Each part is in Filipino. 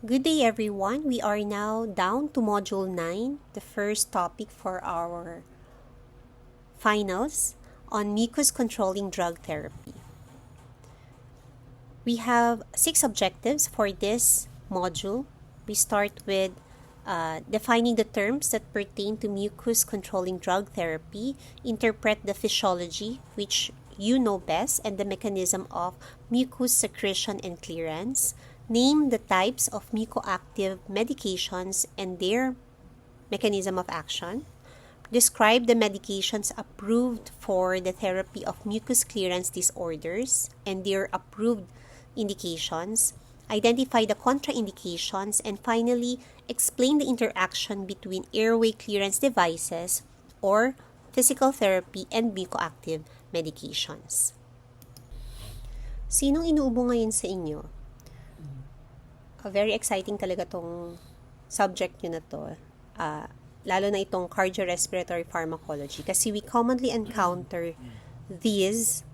Good day everyone. We are now down to Module 9, the first topic for our finals on mucus controlling drug therapy. We have 6 objectives for this module. We start with defining the terms that pertain to mucus controlling drug therapy, interpret the physiology, which you know best, and the mechanism of mucus secretion and clearance. Name the types of mucoactive medications and their mechanism of action. Describe the medications approved for the therapy of mucus clearance disorders and their approved indications. Identify the contraindications, and finally, explain the interaction between airway clearance devices or physical therapy and mucoactive medications. Sinong inuubo ngayon sa inyo? Very exciting talaga tong subject nyo na to. Lalo na itong cardiorespiratory pharmacology kasi we commonly encounter these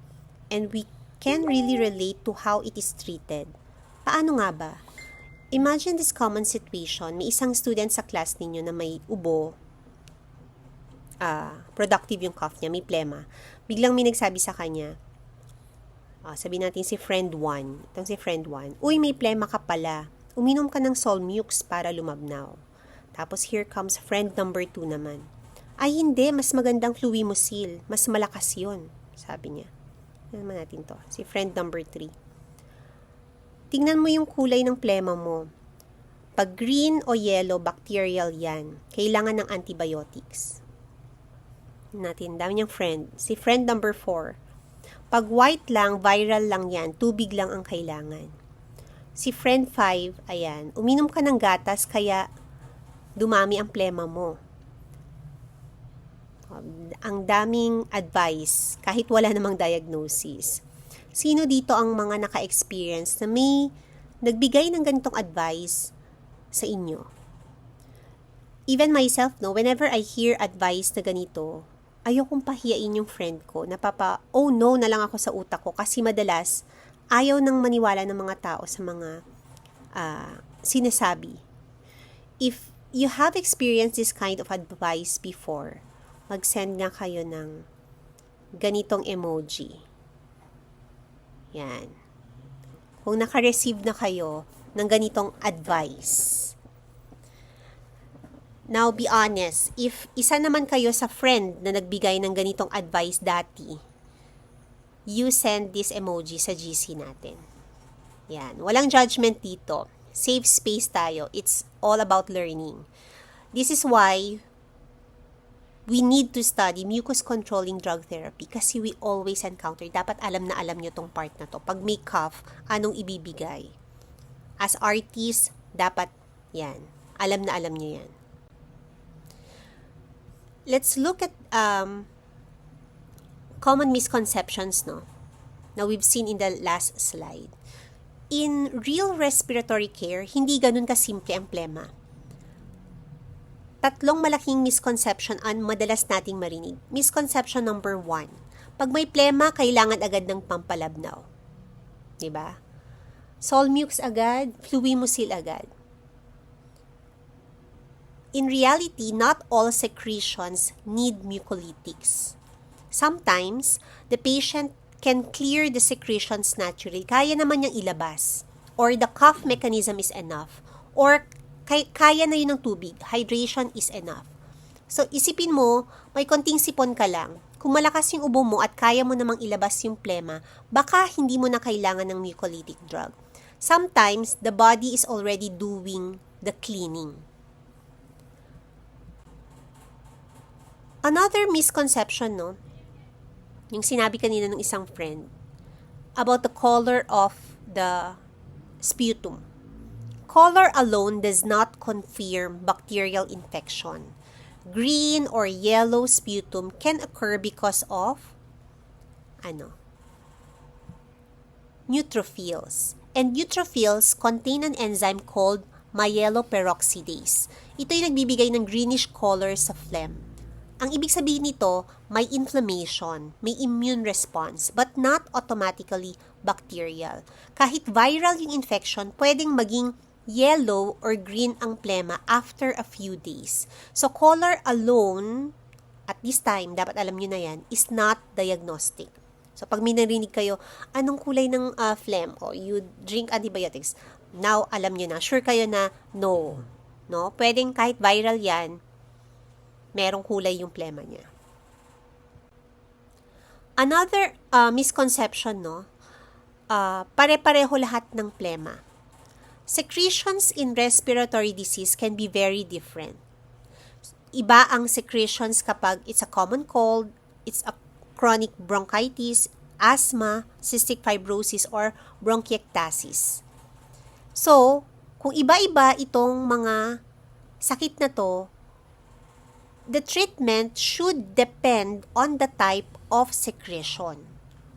and we can really relate to how it is treated. Paano nga ba? Imagine this common situation. May isang student sa class ninyo na may ubo, productive yung cough niya, may plema. Biglang may nagsabi sa kanya, sabihin natin si friend 1. Itong si friend 1. Uy, may plema ka pala. Uminom ka ng Solmux para lumabnaw. Tapos here comes friend number 2 naman. Ay hindi, mas magandang Fluimucil. Mas malakas yun, sabi niya. Ano naman natin to? Si friend number 3. Tingnan mo yung kulay ng plema mo. Pag green o yellow, bacterial yan. Kailangan ng antibiotics. Natin, dami niyang friend. Si friend number 4. Pag white lang, viral lang yan. Tubig lang ang kailangan. Si friend 5, ayan, uminom ka ng gatas kaya dumami ang plema mo. Ang daming advice, kahit wala namang diagnosis. Sino dito ang mga naka-experience na may nagbigay ng ganitong advice sa inyo? Even myself, whenever I hear advice na ganito, ayokong pahiyain yung friend ko. Oh no na lang ako sa utak ko kasi madalas, ayaw nang maniwala ng mga tao sa mga sinasabi. If you have experienced this kind of advice before, mag-send nga kayo ng ganitong emoji. Yan. Kung naka-receive na kayo ng ganitong advice. Now, be honest. If isa naman kayo sa friend na nagbigay ng ganitong advice dati, you send this emoji sa GC natin. Yan. Walang judgment dito. Safe space tayo. It's all about learning. This is why we need to study mucus controlling drug therapy kasi we always encounter. Dapat alam na alam nyo tong part na to. Pag may cough, anong ibibigay? As artists, dapat yan. Alam na alam nyo yan. Let's look at common misconceptions, na we've seen in the last slide. In real respiratory care, hindi ganun kasimple ang plema. Tatlong malaking misconception ang madalas nating marinig. Misconception number 1. Pag may plema, kailangan agad ng pampalabnaw. Diba? Solmux agad, Fluimucil agad. In reality, not all secretions need mucolytics. Sometimes, the patient can clear the secretions naturally. Kaya naman niyang ilabas. Or the cough mechanism is enough. Or kaya na yun ng tubig. Hydration is enough. So, isipin mo, may konting sipon ka lang. Kung malakas yung ubo mo at kaya mo namang ilabas yung plema, baka hindi mo na kailangan ng mucolytic drug. Sometimes, the body is already doing the cleaning. Another misconception, yung sinabi kanina ng isang friend, about the color of the sputum. Color alone does not confirm bacterial infection. Green or yellow sputum can occur because of neutrophils. And neutrophils contain an enzyme called myeloperoxidase. Ito yung nagbibigay ng greenish color sa phlegm. Ang ibig sabihin nito, may inflammation, may immune response, but not automatically bacterial. Kahit viral yung infection, pwedeng maging yellow or green ang plema after a few days. So, color alone, at this time, dapat alam nyo na yan, is not diagnostic. So, pag may narinig kayo, anong kulay ng phlegm? O, you drink antibiotics. Now, alam nyo na. Sure kayo na, no. No? Pwedeng kahit viral yan, merong kulay yung plema niya. Another misconception, no? Pare-pareho lahat ng plema. Secretions in respiratory disease can be very different. Iba ang secretions kapag it's a common cold, it's a chronic bronchitis, asthma, cystic fibrosis, or bronchiectasis. So, kung iba-iba itong mga sakit na to, the treatment should depend on the type of secretion.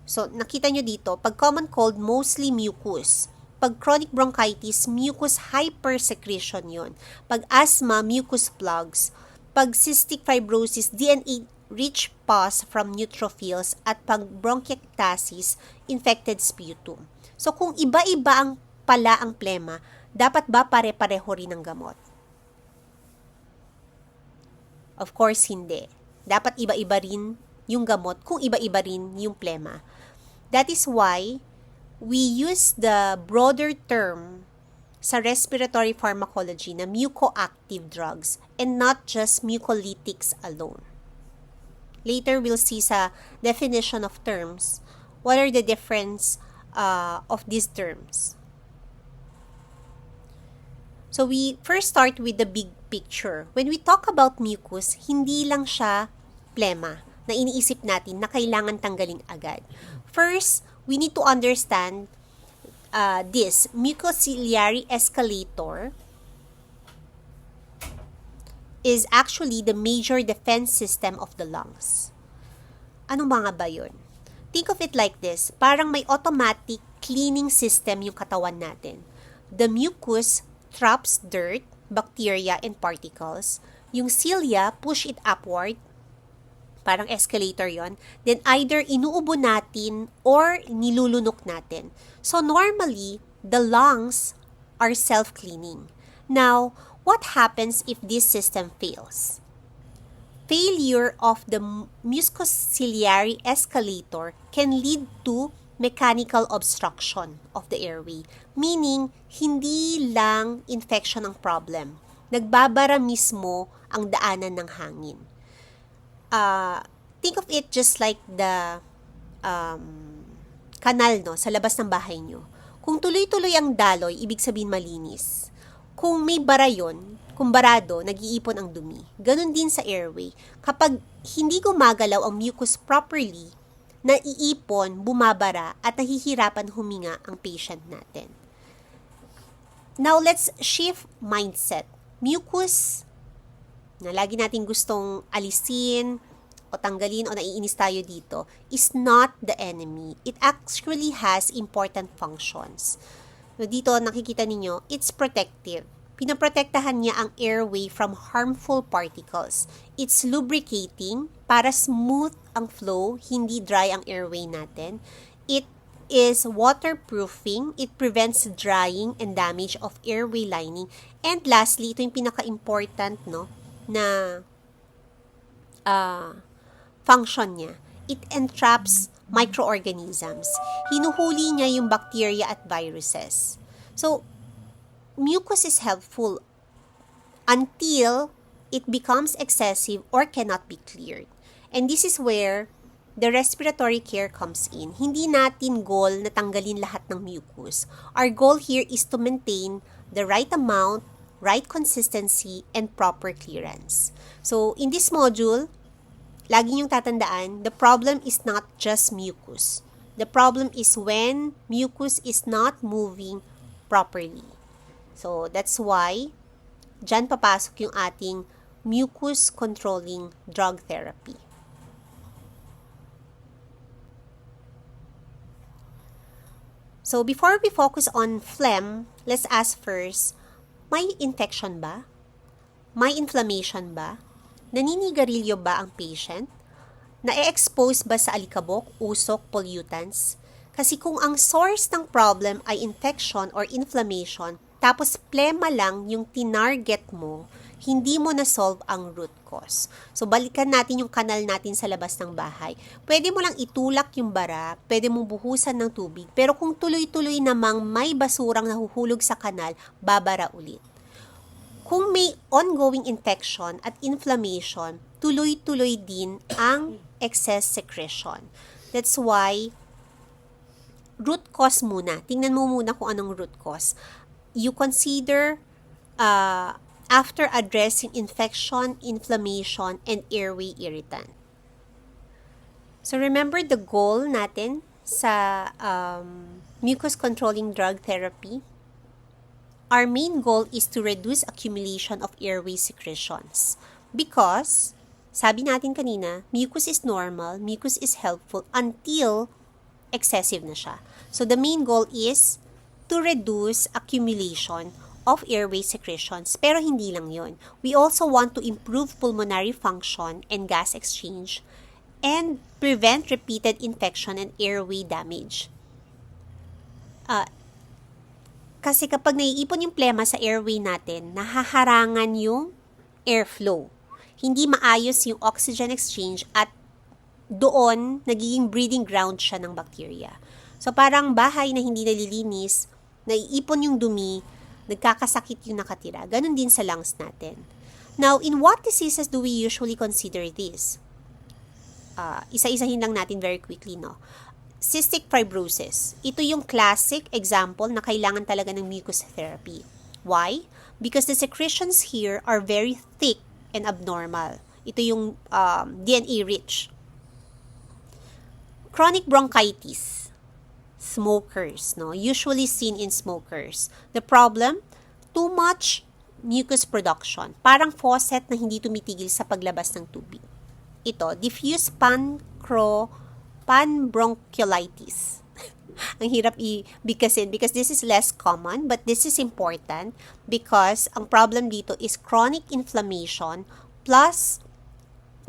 So, nakita nyo dito, pag common cold, mostly mucus. Pag chronic bronchitis, mucus hypersecretion yon. Pag asthma, mucus plugs. Pag cystic fibrosis, DNA-rich pus from neutrophils. At pag bronchiectasis, infected sputum. So, kung iba-iba pala ang plema, dapat ba pare-pareho rin ang gamot? Of course, hindi. Dapat iba-iba rin yung gamot kung iba-iba rin yung plema. That is why we use the broader term sa respiratory pharmacology na mucoactive drugs and not just mucolytics alone. Later, we'll see sa definition of terms what are the difference of these terms. So, we first start with the big picture. When we talk about mucus, hindi lang siya plema na iniisip natin na kailangan tanggalin agad. First, we need to understand this mucociliary escalator is actually the major defense system of the lungs. Ano mga ba yun? Think of it like this. Parang may automatic cleaning system yung katawan natin. The mucus traps dirt, bacteria, and particles. Yung cilia push it upward. Parang escalator yon. Then either inuubo natin or nilulunok natin. So normally, the lungs are self-cleaning. Now, what happens if this system fails? Failure of the mucociliary escalator can lead to mechanical obstruction of the airway. Meaning, hindi lang infection ang problem. Nagbabara mismo ang daanan ng hangin. Think of it just like the kanal, no, sa labas ng bahay nyo. Kung tuloy-tuloy ang daloy, ibig sabihin malinis. Kung may bara yun, kung barado, nag-iipon ang dumi. Ganon din sa airway. Kapag hindi gumagalaw ang mucus properly, naiipon, bumabara, at nahihirapan huminga ang patient natin. Now, let's shift mindset. Mucus na lagi natin gustong alisin o tanggalin o naiinis tayo dito is not the enemy. It actually has important functions. So, dito nakikita ninyo, it's protective. Pinaprotektahan niya ang airway from harmful particles. It's lubricating para smooth ang flow, hindi dry ang airway natin. It is waterproofing. It prevents drying and damage of airway lining. And lastly, ito yung pinaka-important, no, na function niya. It entraps microorganisms. Hinuhuli niya yung bacteria at viruses. So, mucus is helpful until it becomes excessive or cannot be cleared. And this is where the respiratory care comes in. Hindi natin goal na tanggalin lahat ng mucus. Our goal here is to maintain the right amount, right consistency, and proper clearance. So, in this module, lagi niyong tatandaan, the problem is not just mucus. The problem is when mucus is not moving properly. So, that's why, dyan papasok yung ating mucus-controlling drug therapy. So, before we focus on phlegm, let's ask first, may infection ba? May inflammation ba? Naninigarilyo ba ang patient? Na-expose ba sa alikabok, usok, pollutants? Kasi kung ang source ng problem ay infection or inflammation, tapos plema lang yung tinarget mo, hindi mo na-solve ang root cause. So, balikan natin yung kanal natin sa labas ng bahay. Pwede mo lang itulak yung bara, pwede mong buhusan ng tubig, pero kung tuloy-tuloy namang may basurang nahuhulog sa kanal, babara ulit. Kung may ongoing infection at inflammation, tuloy-tuloy din ang excess secretion. That's why, root cause muna. Tingnan mo muna kung anong root cause. You consider after addressing infection, inflammation, and airway irritant. So, remember the goal natin sa mucus controlling drug therapy? Our main goal is to reduce accumulation of airway secretions. Because, sabi natin kanina, mucus is normal, mucus is helpful until excessive na siya. So, the main goal is to reduce accumulation of airway secretions. Pero hindi lang yon. We also want to improve pulmonary function and gas exchange and prevent repeated infection and airway damage. Kasi kapag naiipon yung plema sa airway natin, nahaharangan yung airflow. Hindi maayos yung oxygen exchange at doon, nagiging breeding ground siya ng bacteria. So, parang bahay na hindi nalilinis, naiipon yung dumi, nagkakasakit yung nakatira. Ganon din sa lungs natin. Now, in what diseases do we usually consider this? Isa-isahin lang natin very quickly, no? Cystic fibrosis. Ito yung classic example na kailangan talaga ng mucus therapy. Why? Because the secretions here are very thick and abnormal. Ito yung DNA rich. Chronic bronchitis. Smokers, no? Usually seen in smokers. The problem, too much mucus production. Parang faucet na hindi tumitigil sa paglabas ng tubig. Ito, diffuse panbronchiolitis. Ang hirap i-bigkasin because this is less common, but this is important because ang problem dito is chronic inflammation plus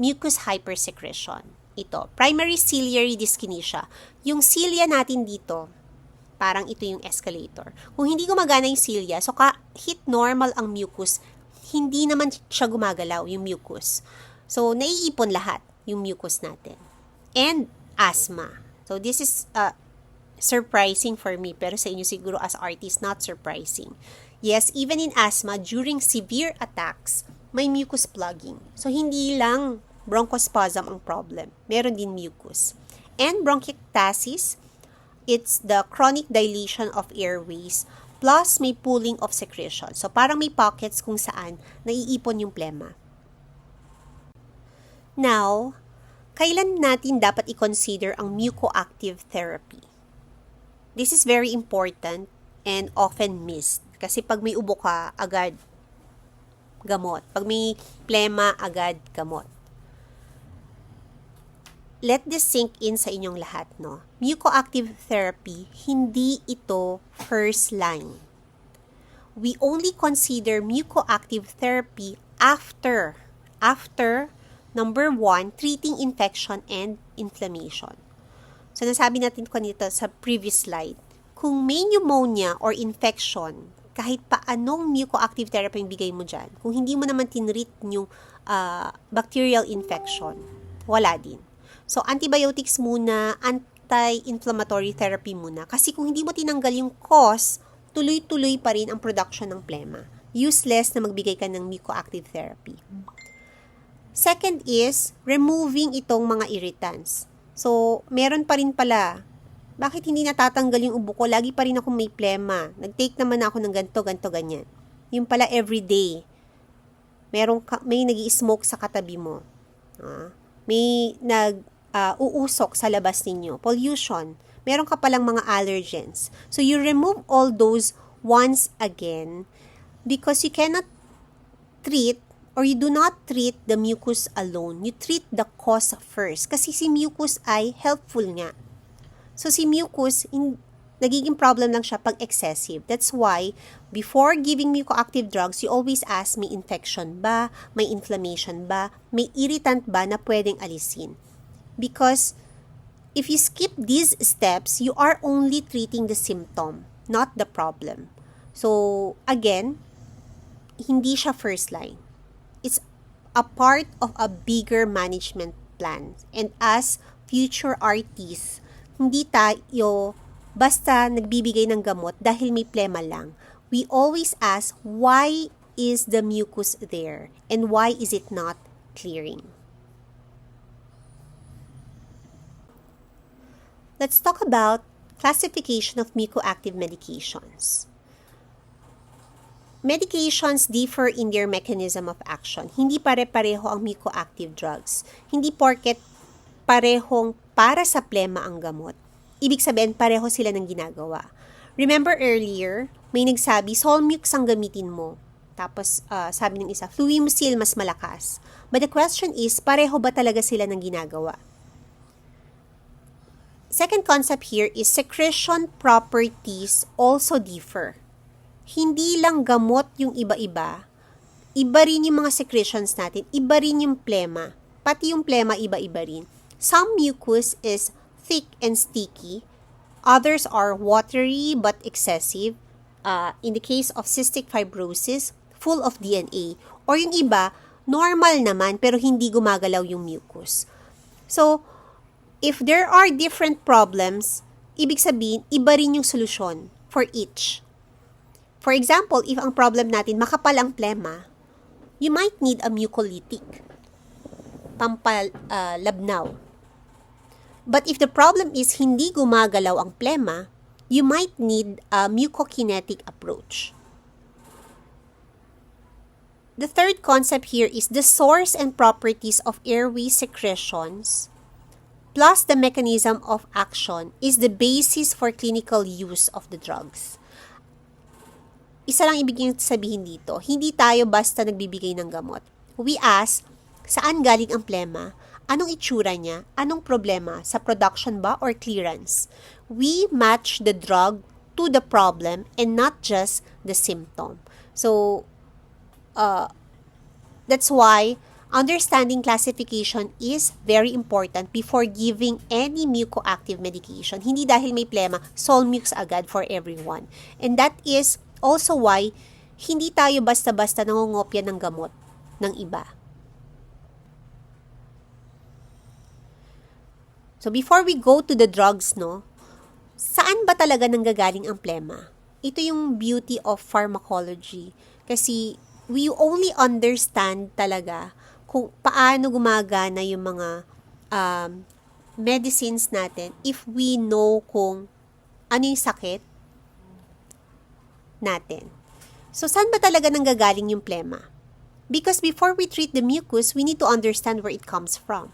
mucus hypersecretion. Ito, primary ciliary dyskinesia. Yung cilia natin dito, parang ito yung escalator. Kung hindi gumagana yung cilia, so kahit normal ang mucus, hindi naman siya gumagalaw yung mucus. So, naiipon lahat yung mucus natin. And asthma. So, this is surprising for me, pero sa inyo siguro as artist, not surprising. Yes, even in asthma, during severe attacks, may mucus plugging. So, hindi lang bronchospasm ang problem. Meron din mucus. And bronchiectasis, it's the chronic dilation of airways plus may pooling of secretion. So, parang may pockets kung saan naiipon yung plema. Now, kailan natin dapat i-consider ang mucoactive therapy? This is very important and often missed. Kasi pag may ubo ka, agad gamot. Pag may plema, agad gamot. Let this sink in sa inyong lahat, no? Mucoactive therapy, hindi ito first line. We only consider mucoactive therapy after number 1, treating infection and inflammation. So, nasabi natin kanito sa previous slide, kung may pneumonia or infection, kahit pa anong mucoactive therapy yung bigay mo dyan, kung hindi mo naman tinreat yung bacterial infection, wala din. So, antibiotics muna, anti-inflammatory therapy muna. Kasi kung hindi mo tinanggal yung cause, tuloy-tuloy pa rin ang production ng plema. Useless na magbigay ka ng mucoactive therapy. Second is, removing itong mga irritants. So, meron pa rin pala. Bakit hindi natatanggal yung ubo ko? Lagi pa rin ako may plema. Nag-take naman ako ng ganito, ganyan. Yung pala everyday. May nag-i-smoke sa katabi mo. May uusok sa labas ninyo. Pollution. Meron ka palang mga allergens. So, you remove all those once again because you cannot treat or you do not treat the mucus alone. You treat the cause first. Kasi si mucus ay helpful nga. So, si mucus, nagiging problem lang siya pag excessive. That's why, before giving mucoactive drugs, you always ask, may infection ba? May inflammation ba? May irritant ba na pwedeng alisin? Because, if you skip these steps, you are only treating the symptom, not the problem. So, again, hindi siya first line. It's a part of a bigger management plan. And as future RTs, hindi tayo basta nagbibigay ng gamot dahil may plema lang. We always ask, why is the mucus there? And why is it not clearing? Let's talk about classification of mucoactive medications. Medications differ in their mechanism of action. Hindi pare-pareho ang mucoactive drugs. Hindi porket parehong para sa plema ang gamot, ibig sabihin pareho sila ng ginagawa. Remember earlier, may nagsabi, Solmux ang gamitin mo. Tapos, sabi ng isa, Fluimucil mas malakas. But the question is, pareho ba talaga sila ng ginagawa? Second concept here is secretion properties also differ. Hindi lang gamot yung iba-iba, iba rin yung mga secretions natin, iba rin yung plema, pati yung plema iba-iba rin. Some mucus is thick and sticky, others are watery but excessive. In the case of cystic fibrosis, full of DNA. Or yung iba, normal naman pero hindi gumagalaw yung mucus. So, if there are different problems, ibig sabihin, iba rin yung solusyon for each. For example, if ang problem natin makapal ang plema, you might need a mucolytic, pampalabnaw. But if the problem is hindi gumagalaw ang plema, you might need a mucokinetic approach. The third concept here is the source and properties of airway secretions plus the mechanism of action is the basis for clinical use of the drugs. Isa lang ibig sabihin dito, hindi tayo basta nagbibigay ng gamot. We ask, saan galing ang plema? Anong itsura niya? Anong problema? Sa production ba or clearance? We match the drug to the problem and not just the symptom. So, that's why understanding classification is very important before giving any mucoactive medication. Hindi dahil may plema, Solmux agad for everyone. And that is also why hindi tayo basta-basta nangongopya ng gamot ng iba. So before we go to the drugs, saan ba talaga nanggagaling ang plema? Ito yung beauty of pharmacology. Kasi we only understand talaga kung paano gumagana yung mga medicines natin if we know kung ano yung sakit natin. So, saan ba talaga nanggagaling yung plema? Because before we treat the mucus, we need to understand where it comes from.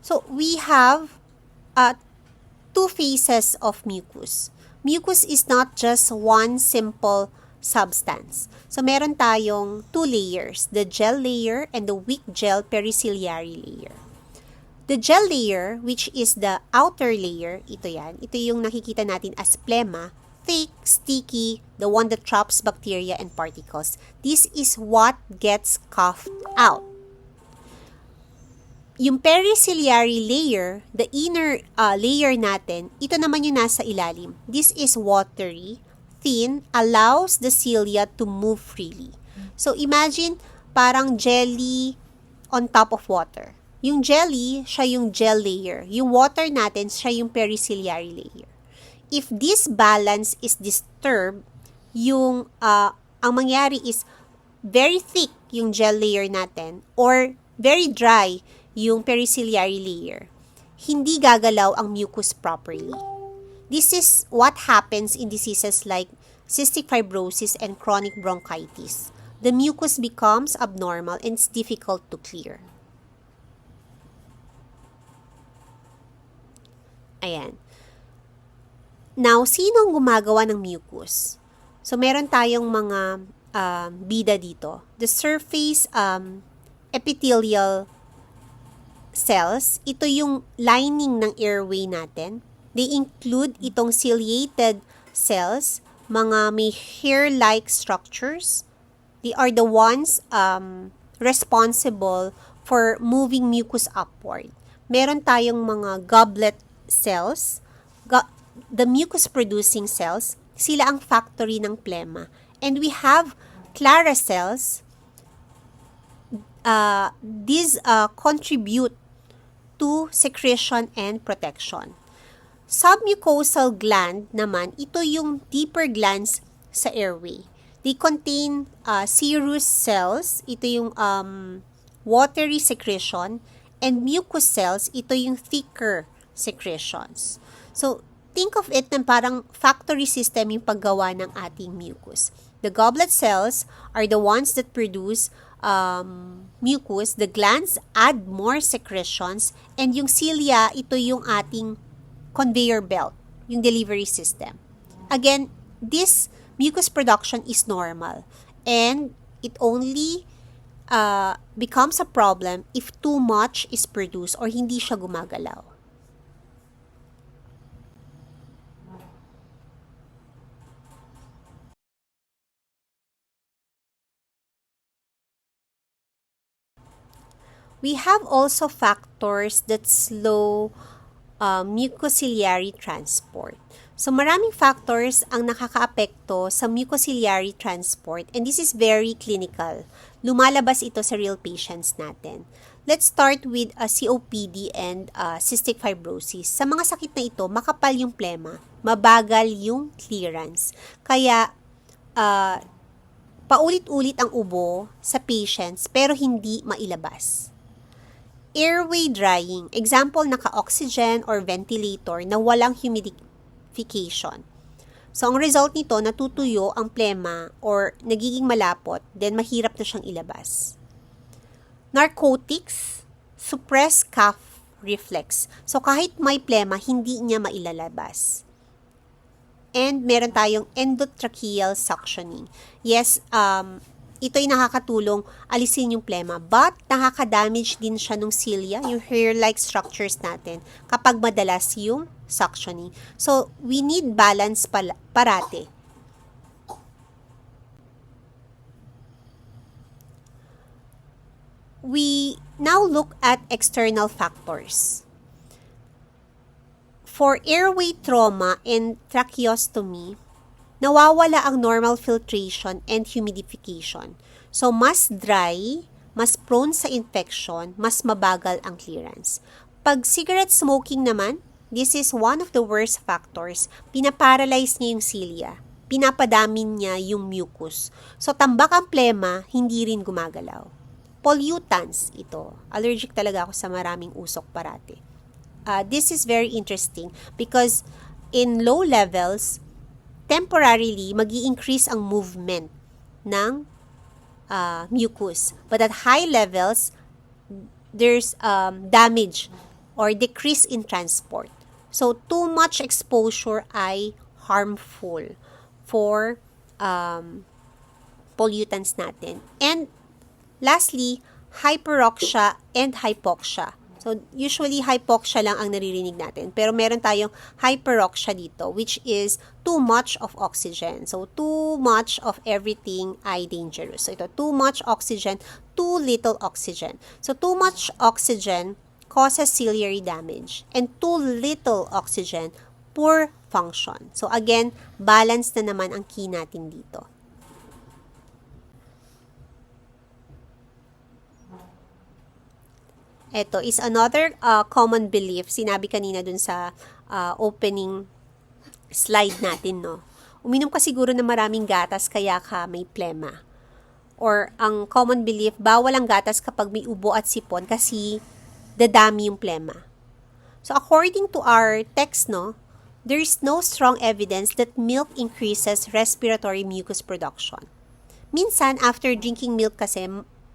So, we have two phases of mucus. Mucus is not just one simple substance. So, meron tayong two layers, the gel layer and the weak gel periciliary layer. The gel layer, which is the outer layer, ito yan. Ito yung nakikita natin as plema, thick, sticky, the one that traps bacteria and particles. This is what gets coughed out. Yung periciliary layer, the inner layer natin, ito naman yung nasa ilalim. This is watery, thin, allows the cilia to move freely. So, imagine parang jelly on top of water. Yung jelly, siya yung gel layer. Yung water natin, siya yung periciliary layer. If this balance is disturbed, yung ang mangyari is very thick yung gel layer natin or very dry yung periciliary layer. Hindi gagalaw ang mucus properly. This is what happens in diseases like cystic fibrosis and chronic bronchitis. The mucus becomes abnormal and it's difficult to clear. Ayan. Now, sino ang gumagawa ng mucus? So, meron tayong mga bida dito. The surface epithelial cells, ito yung lining ng airway natin. They include itong ciliated cells, mga may hair-like structures. They are the ones responsible for moving mucus upward. Meron tayong mga goblet cells, the mucus-producing cells, sila ang factory ng plema. And we have Clara cells. These contribute to secretion and protection. Submucosal gland naman, ito yung deeper glands sa airway. They contain serous cells, ito yung watery secretion, and mucous cells, ito yung thicker secretions. So, think of it na parang factory system yung paggawa ng ating mucus. The goblet cells are the ones that produce mucus. The glands add more secretions, and yung cilia, ito yung ating conveyor belt, yung delivery system. Again, this mucus production is normal, and it only becomes a problem if too much is produced or hindi siya gumagalaw. We have also factors that slow mucociliary transport. So, maraming factors ang nakakaapekto sa mucociliary transport, and this is very clinical. Lumalabas ito sa real patients natin. Let's start with COPD and cystic fibrosis. Sa mga sakit na ito, makapal yung plema, mabagal yung clearance. Kaya, paulit-ulit ang ubo sa patients pero hindi mailabas. Airway drying, example, naka-oxygen or ventilator na walang humidification. So, ang result nito, natutuyo ang plema or nagiging malapot, then mahirap na siyang ilabas. Narcotics, suppress cough reflex. So, kahit may plema, hindi niya mailalabas. And meron tayong endotracheal suctioning. Yes, ito'y nakakatulong alisin yung plema, but nakaka-damage din siya ng cilia, yung hair-like structures natin, kapag madalas yung suctioning. So, we need balance parate. We now look at external factors. For airway trauma and tracheostomy, nawawala ang normal filtration and humidification. So, mas dry, mas prone sa infection, mas mabagal ang clearance. Pag cigarette smoking naman, this is one of the worst factors. Pinaparalyze niya yung cilia. Pinapadami niya yung mucus. So, tambak ang plema, hindi rin gumagalaw. Pollutants, ito. Allergic talaga ako sa maraming usok parati. This is very interesting because in low levels, temporarily, mag-i-increase ang movement ng mucus. But at high levels, there's damage or decrease in transport. So, too much exposure ay harmful for pollutants natin. And lastly, hyperoxia and hypoxia. So, usually, hypoxia lang ang naririnig natin. Pero meron tayong hyperoxia dito, which is too much of oxygen. So, too much of everything ay dangerous. So, ito, too much oxygen, too little oxygen. So, too much oxygen causes ciliary damage. And too little oxygen, poor function. So, again, balance na naman ang key natin dito. Ito is another common belief. Sinabi kanina dun sa opening slide natin, no? Uminom ka siguro ng maraming gatas kaya ka may plema. Or ang common belief, bawal ang gatas kapag may ubo at sipon kasi dadami yung plema. So according to our text, no, there is no strong evidence that milk increases respiratory mucus production. Minsan, after drinking milk kasi,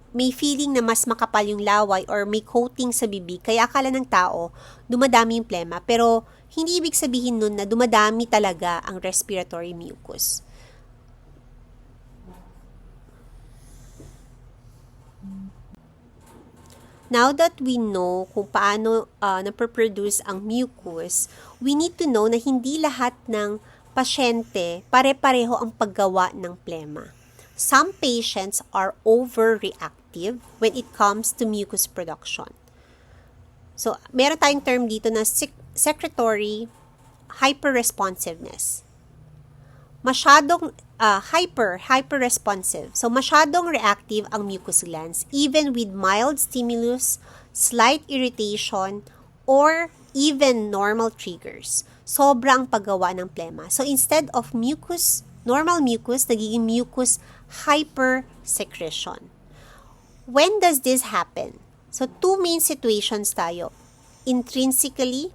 may feeling na mas makapal yung laway or may coating sa bibig, kaya akala ng tao, dumadami yung plema. Pero, hindi ibig sabihin nun na dumadami talaga ang respiratory mucus. Now that we know kung paano naproproduce ang mucus, we need to know na hindi lahat ng pasyente pare-pareho ang paggawa ng plema. Some patients are overreactive when it comes to mucus production. So, meron tayong term dito na secretory hyperresponsiveness. masyadong hyper responsive. So, masyadong reactive ang mucous glands, even with mild stimulus, slight irritation, or even normal triggers. Sobrang paggawa ng plema. So, instead of normal mucus, nagiging mucus hypersecretion. When does this happen? So, two main situations tayo. Intrinsically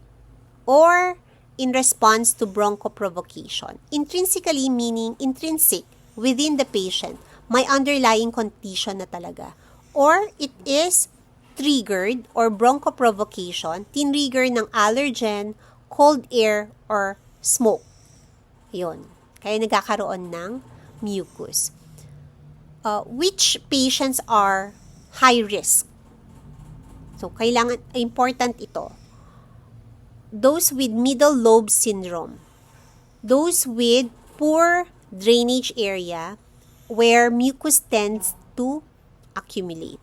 or in response to bronchoprovocation. Intrinsically meaning intrinsic, within the patient, may underlying condition na talaga. Or it is triggered or bronchoprovocation, tinrigger ng allergen, cold air, or smoke. Yun. Kaya nagkakaroon ng mucus. Which patients are high risk? So, important ito. Those with middle lobe syndrome, those with poor drainage area where mucus tends to accumulate.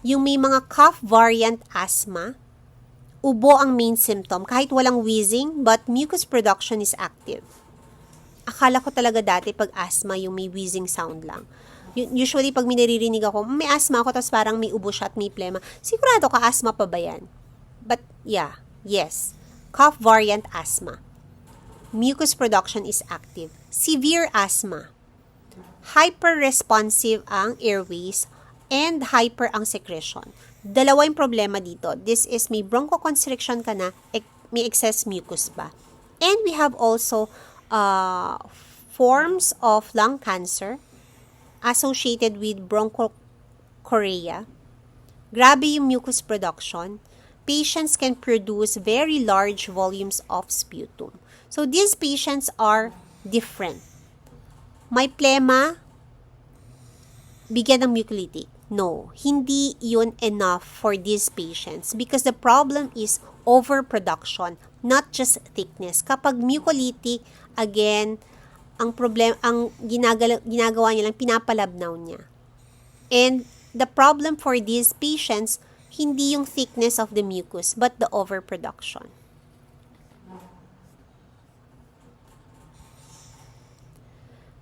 Yung may mga cough variant asthma, ubo ang main symptom kahit walang wheezing but mucus production is active. Akala ko talaga dati pag asthma yung may wheezing sound lang. Usually pag minaririnig ako, may asthma ako tapos parang may ubo siya at may plema. Sigurado ka asthma pa ba yan? But yeah, yes. Cough variant asthma. Mucus production is active. Severe asthma. Hyper-responsive ang airways and hyper ang secretion. Dalawa yung problema dito. This is may bronchoconstriction ka na, may excess mucus ba. And we have also forms of lung cancer associated with bronchochorea. Grabe yung mucus production. Patients can produce very large volumes of sputum. So, these patients are different. May plema, bigyan ng mucolytic. No, hindi yun enough for these patients because the problem is overproduction, not just thickness. Kapag mucolytic, again, ang ginagawa niya lang, pinapalabnaw niya. And the problem for these patients, hindi yung thickness of the mucus, but the overproduction.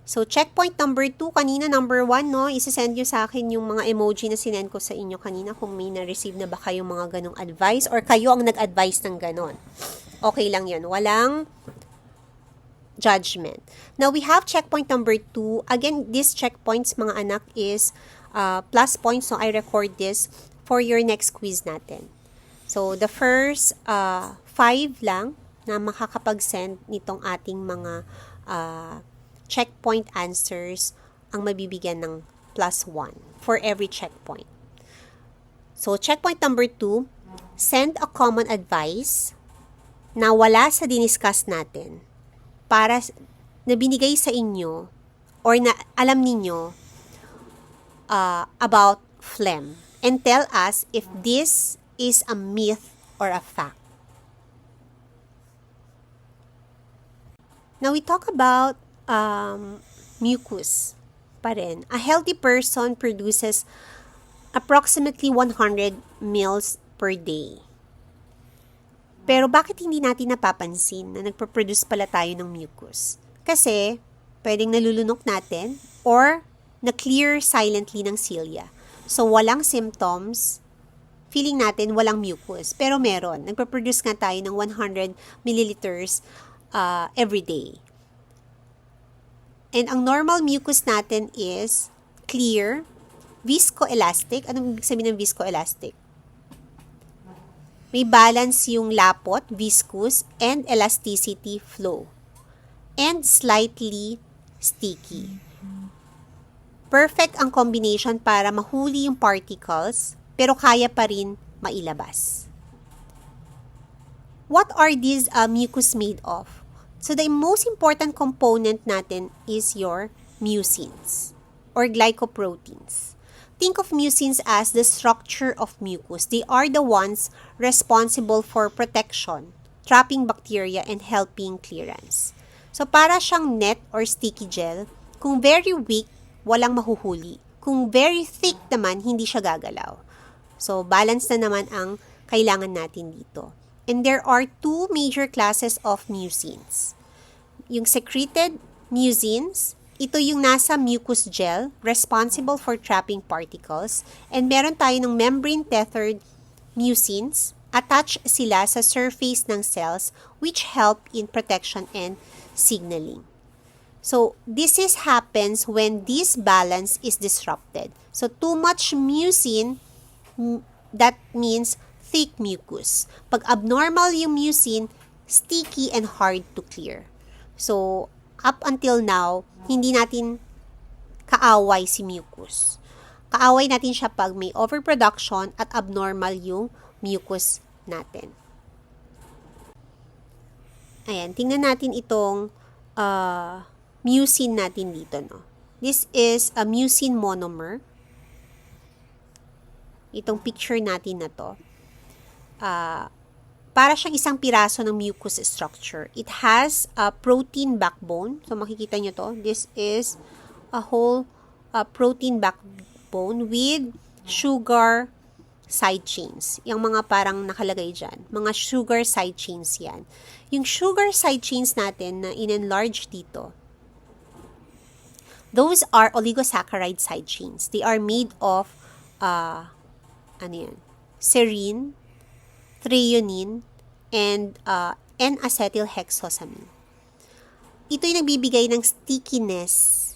So, checkpoint number 2, kanina number 1, no? Isasend nyo sa akin yung mga emoji na sinend ko sa inyo kanina kung may na-receive na ba kayong mga ganong advice or kayo ang nag-advise ng ganon. Okay lang yun. Walang judgment. Now, we have checkpoint number 2. Again, these checkpoints, mga anak, is plus points. So, I record this for your next quiz natin. So, the first 5 lang na makakapag-send nitong ating mga checkpoint answers ang mabibigyan ng plus 1 for every checkpoint. So, checkpoint number 2, send a common advice na wala sa diniscuss natin para na binigay sa inyo or na alam ninyo about phlegm. And tell us if this is a myth or a fact. Now, we talk about mucus pa rin. A healthy person produces approximately 100 ml per day. Pero bakit hindi natin napapansin na nagpo-produce pala tayo ng mucus? Kasi, pwedeng nalulunok natin or na-clear silently ng cilia. So, walang symptoms, feeling natin walang mucus. Pero meron. Nagpo-produce nga tayo ng 100 milliliters every day. And ang normal mucus natin is clear, viscoelastic. Anong ibig sabihin ng viscoelastic? May balance yung lapot, viscous, and elasticity flow. And slightly sticky. Perfect ang combination para mahuli yung particles, pero kaya pa rin mailabas. What are these mucus made of? So, the most important component natin is your mucins or glycoproteins. Think of mucins as the structure of mucus. They are the ones responsible for protection, trapping bacteria, and helping clearance. So, para siyang net or sticky gel, kung very weak, walang mahuhuli. Kung very thick naman, hindi siya gagalaw. So, balance na naman ang kailangan natin dito. And there are two major classes of mucins. Yung secreted mucins. Ito yung nasa mucus gel, responsible for trapping particles. And meron tayo ng membrane-tethered mucins. Attach sila sa surface ng cells which help in protection and signaling. So, this happens when this balance is disrupted. So, too much mucin, that means thick mucus. Pag abnormal yung mucin, sticky and hard to clear. So, up until now, hindi natin kaaway si mucus. Kaaway natin siya pag may overproduction at abnormal yung mucus natin. Ayan, tingnan natin itong mucin natin dito, no? This is a mucin monomer. Itong picture natin na to. Para siyang isang piraso ng mucus structure. It has a protein backbone. So, makikita nyo to. This is a whole protein backbone with sugar side chains. Yung mga parang nakalagay dyan. Mga sugar side chains yan. Yung sugar side chains natin na in-enlarge dito, those are oligosaccharide side chains. They are made of serine, threonine, and N-acetylhexosamine. Ito yung nagbibigay ng stickiness,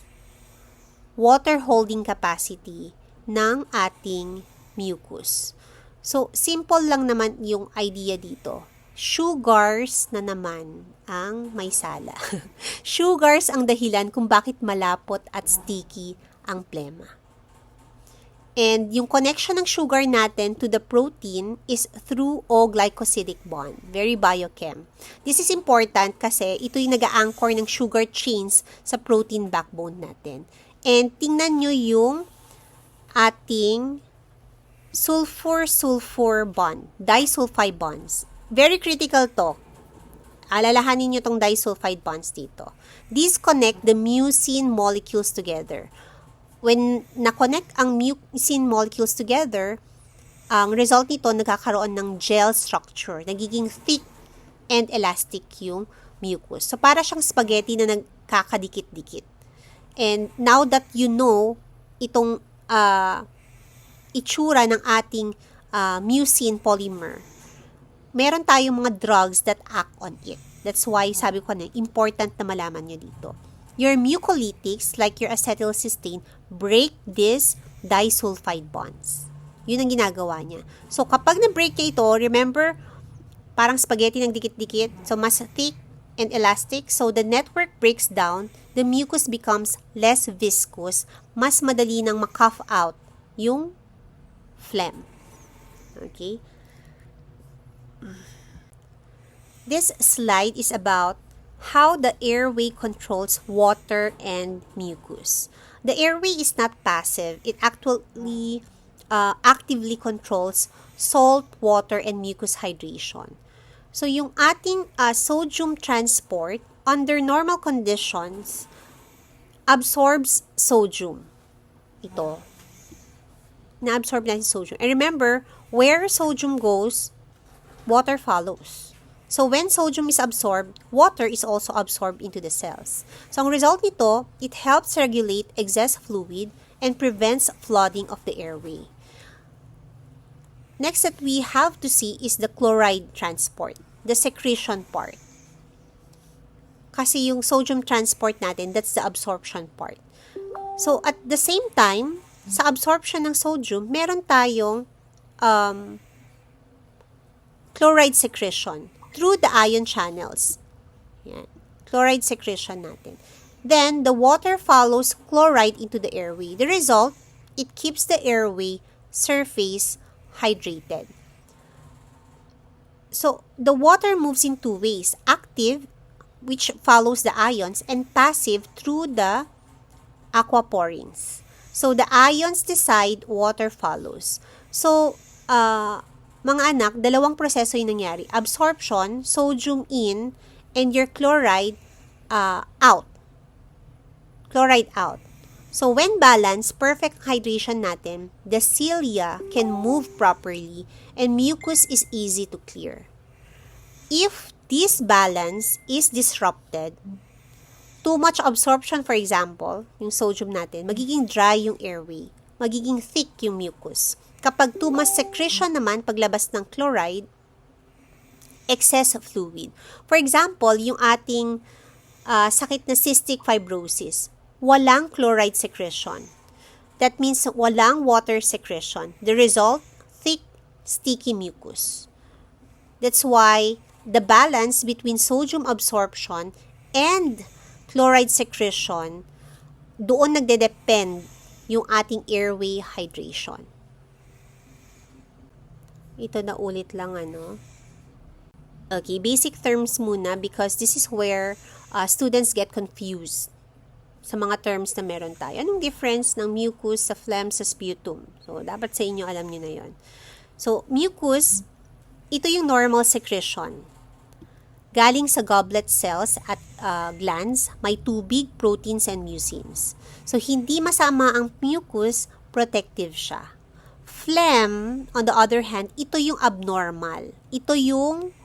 water holding capacity ng ating mucus. So, simple lang naman yung idea dito. Sugars na naman ang may sala. Sugars ang dahilan kung bakit malapot at sticky ang plema. And yung connection ng sugar natin to the protein is through O-glycosidic bond. Very biochem. This is important kasi ito yung nag-a-anchor ng sugar chains sa protein backbone natin. And tingnan nyo yung ating sulfur-sulfur bond, disulfide bonds. Very critical to. Alalahanin nyo tong disulfide bonds dito. These connect the mucin molecules together. When na-connect ang mucin molecules together, ang result nito, nagkakaroon ng gel structure. Nagiging thick and elastic yung mucus. So, para siyang spaghetti na nagkakadikit-dikit. And now that you know itong itsura ng ating mucin polymer, meron tayong mga drugs that act on it. That's why sabi ko na important na malaman nyo dito. Your mucolytics, like your acetylcysteine, break these disulfide bonds. Yun ang ginagawa niya. So, kapag na-break niya ito, remember, parang spaghetti ng dikit-dikit. So, mas thick and elastic. So, the network breaks down. The mucus becomes less viscous. Mas madali nang ma-cough out yung phlegm. Okay? This slide is about how the airway controls water and mucus. The airway is not passive. It actually actively controls salt, water, and mucus hydration. So, yung ating sodium transport, under normal conditions, absorbs sodium. Ito. Na-absorb natin sodium. And remember, where sodium goes, water follows. So, when sodium is absorbed, water is also absorbed into the cells. So, ang result nito, it helps regulate excess fluid and prevents flooding of the airway. Next that we have to see is the chloride transport, the secretion part. Kasi yung sodium transport natin, that's the absorption part. So, at the same time, sa absorption ng sodium, meron tayong chloride secretion through the ion channels. Yan. Chloride secretion natin. Then, the water follows chloride into the airway. The result, it keeps the airway surface hydrated. So, the water moves in two ways. Active, which follows the ions, and passive through the aquaporins. So, the ions decide, water follows. So, mga anak, dalawang proseso yung nangyari. Absorption, sodium in, and your chloride out. Chloride out. So, when balanced, perfect hydration natin, the cilia can move properly, and mucus is easy to clear. If this balance is disrupted, too much absorption, for example, yung sodium natin, magiging dry yung airway. Magiging thick yung mucus. Kapag too much secretion naman, paglabas ng chloride, excess fluid. For example, yung ating sakit na cystic fibrosis, walang chloride secretion. That means walang water secretion. The result, thick, sticky mucus. That's why the balance between sodium absorption and chloride secretion, doon nagde-depend yung ating airway hydration. Ito na ulit lang Okay, basic terms muna because this is where students get confused sa mga terms na meron tayo. Anong difference ng mucus sa phlegm sa sputum? So, dapat sa inyo alam nyo na yon. So, mucus, ito yung normal secretion. Galing sa goblet cells at glands, may tubig, proteins, and mucins. So, hindi masama ang mucus, protective siya. Phlegm, on the other hand, ito yung abnormal. Ito yung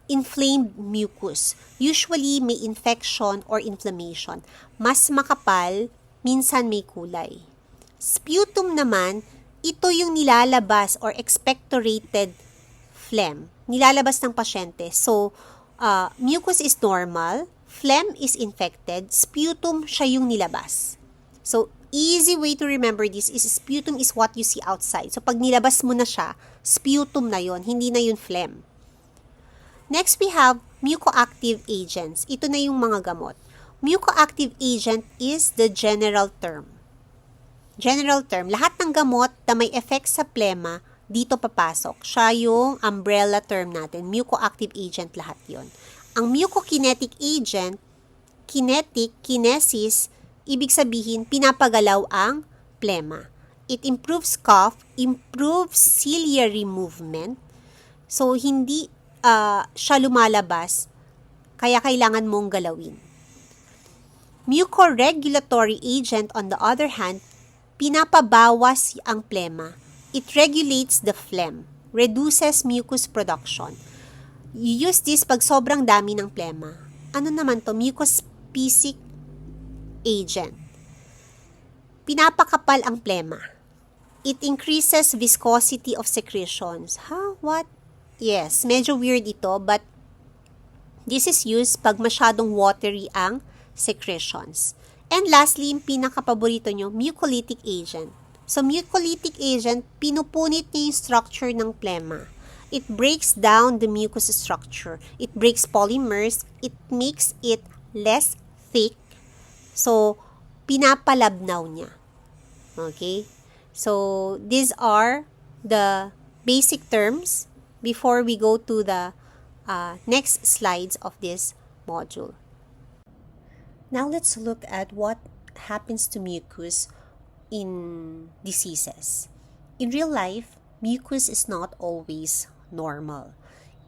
inflamed mucus. Usually, may infection or inflammation. Mas makapal, minsan may kulay. Sputum naman, ito yung nilalabas or expectorated phlegm. Nilalabas ng pasyente. So, mucus is normal, phlegm is infected, sputum siya yung nilabas. So, easy way to remember this is sputum is what you see outside. So, pag nilabas mo na siya, sputum na yon, hindi na yun phlegm. Next, we have mucoactive agents. Ito na yung mga gamot. Mucoactive agent is the general term. General term. Lahat ng gamot na may effect sa plema, dito papasok. Siya yung umbrella term natin. Mucoactive agent lahat yon. Ang mucokinetic agent, kinetic, kinesis, ibig sabihin, pinapagalaw ang plema. It improves cough, improves ciliary movement. So, hindi siya lumalabas, kaya kailangan mong galawin. Mucoregulatory agent, on the other hand, pinapabawas ang plema. It regulates the phlegm, reduces mucus production. You use this pag sobrang dami ng plema. Ano naman to? Mucospecific agent. Pinapakapal ang plema. It increases viscosity of secretions. What? Yes, medyo weird ito, but this is used pag masyadong watery ang secretions. And lastly, yung pinakapaborito nyo, mucolytic agent. So, mucolytic agent, pinupunit niya yung structure ng plema. It breaks down the mucus structure. It breaks polymers. It makes it less thick. So, pinapalabnaw niya. Okay? So, these are the basic terms before we go to the next slides of this module. Now let's look at what happens to mucus in diseases. In real life, mucus is not always normal.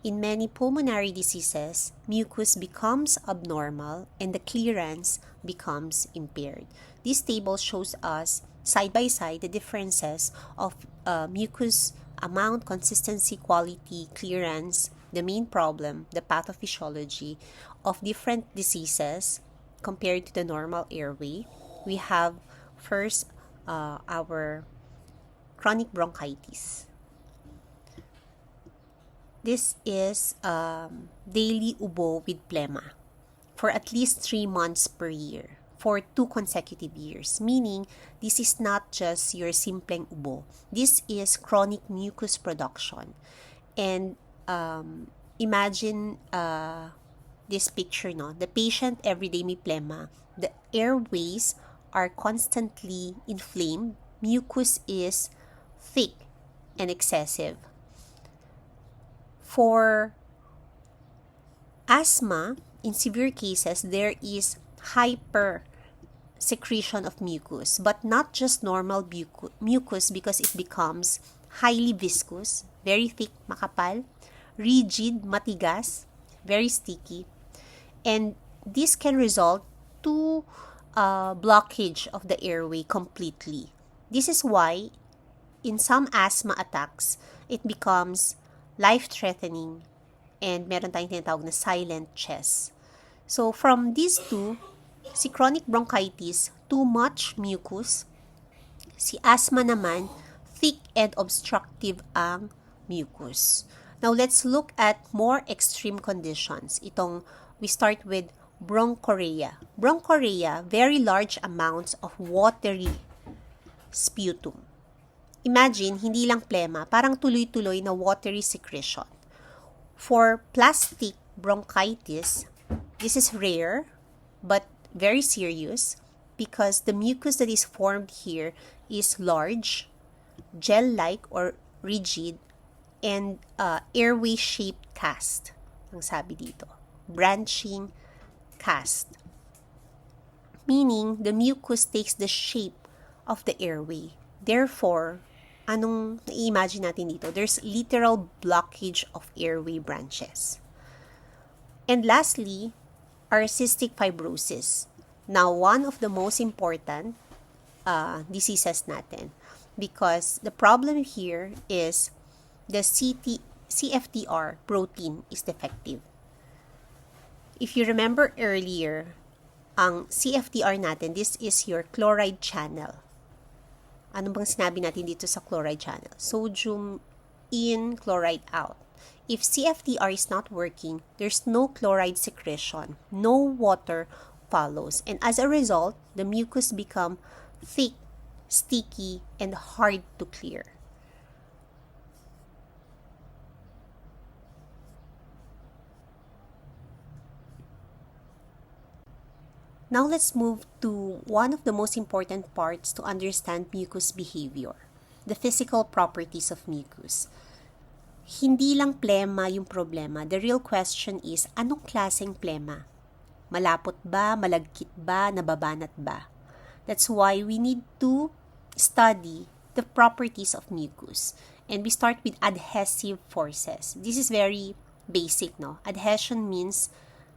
In many pulmonary diseases, mucus becomes abnormal and the clearance becomes impaired. This table shows us side by side the differences of mucus amount, consistency, quality, clearance, the main problem, the pathophysiology of different diseases compared to the normal airway. We have first our chronic bronchitis. This is daily ubo with plema for at least 3 months per year for 2 consecutive years, meaning this is not just your simpleng ubo. This is chronic mucus production. And imagine this picture, no? The patient everyday may plema. The airways are constantly inflamed. Mucus is thick and excessive. For asthma, in severe cases, there is hyper secretion of mucus, but not just normal mucus because it becomes highly viscous, very thick, makapal, rigid, matigas, very sticky, and this can result to blockage of the airway completely. This is why in some asthma attacks, it becomes life-threatening and meron tayong tinatawag na silent chest. So, from these two, si chronic bronchitis, too much mucus. Si asthma naman, thick and obstructive ang mucus. Now, let's look at more extreme conditions. We start with bronchorrhea. Bronchorrhea, very large amounts of watery sputum. Imagine, hindi lang plema, parang tuloy-tuloy na watery secretion. For plastic bronchitis, this is rare but very serious because the mucus that is formed here is large, gel-like or rigid, and airway-shaped cast. Ang sabi dito, branching cast. Meaning, the mucus takes the shape of the airway. Therefore, anong na-imagine natin dito? There's literal blockage of airway branches. And lastly, are cystic fibrosis. Now, one of the most important diseases natin because the problem here is the CFTR protein is defective. If you remember earlier, ang CFTR natin, this is your chloride channel. Ano bang sinabi natin dito sa chloride channel? Sodium in, chloride out. If CFTR is not working, there's no chloride secretion, no water follows, and as a result, the mucus become thick, sticky, and hard to clear. Now let's move to one of the most important parts to understand mucus behavior, the physical properties of mucus. Hindi lang plema yung problema. The real question is, anong klaseng plema? Malapot ba? Malagkit ba? Nababanat ba? That's why we need to study the properties of mucus. And we start with adhesive forces. This is very basic, no? Adhesion means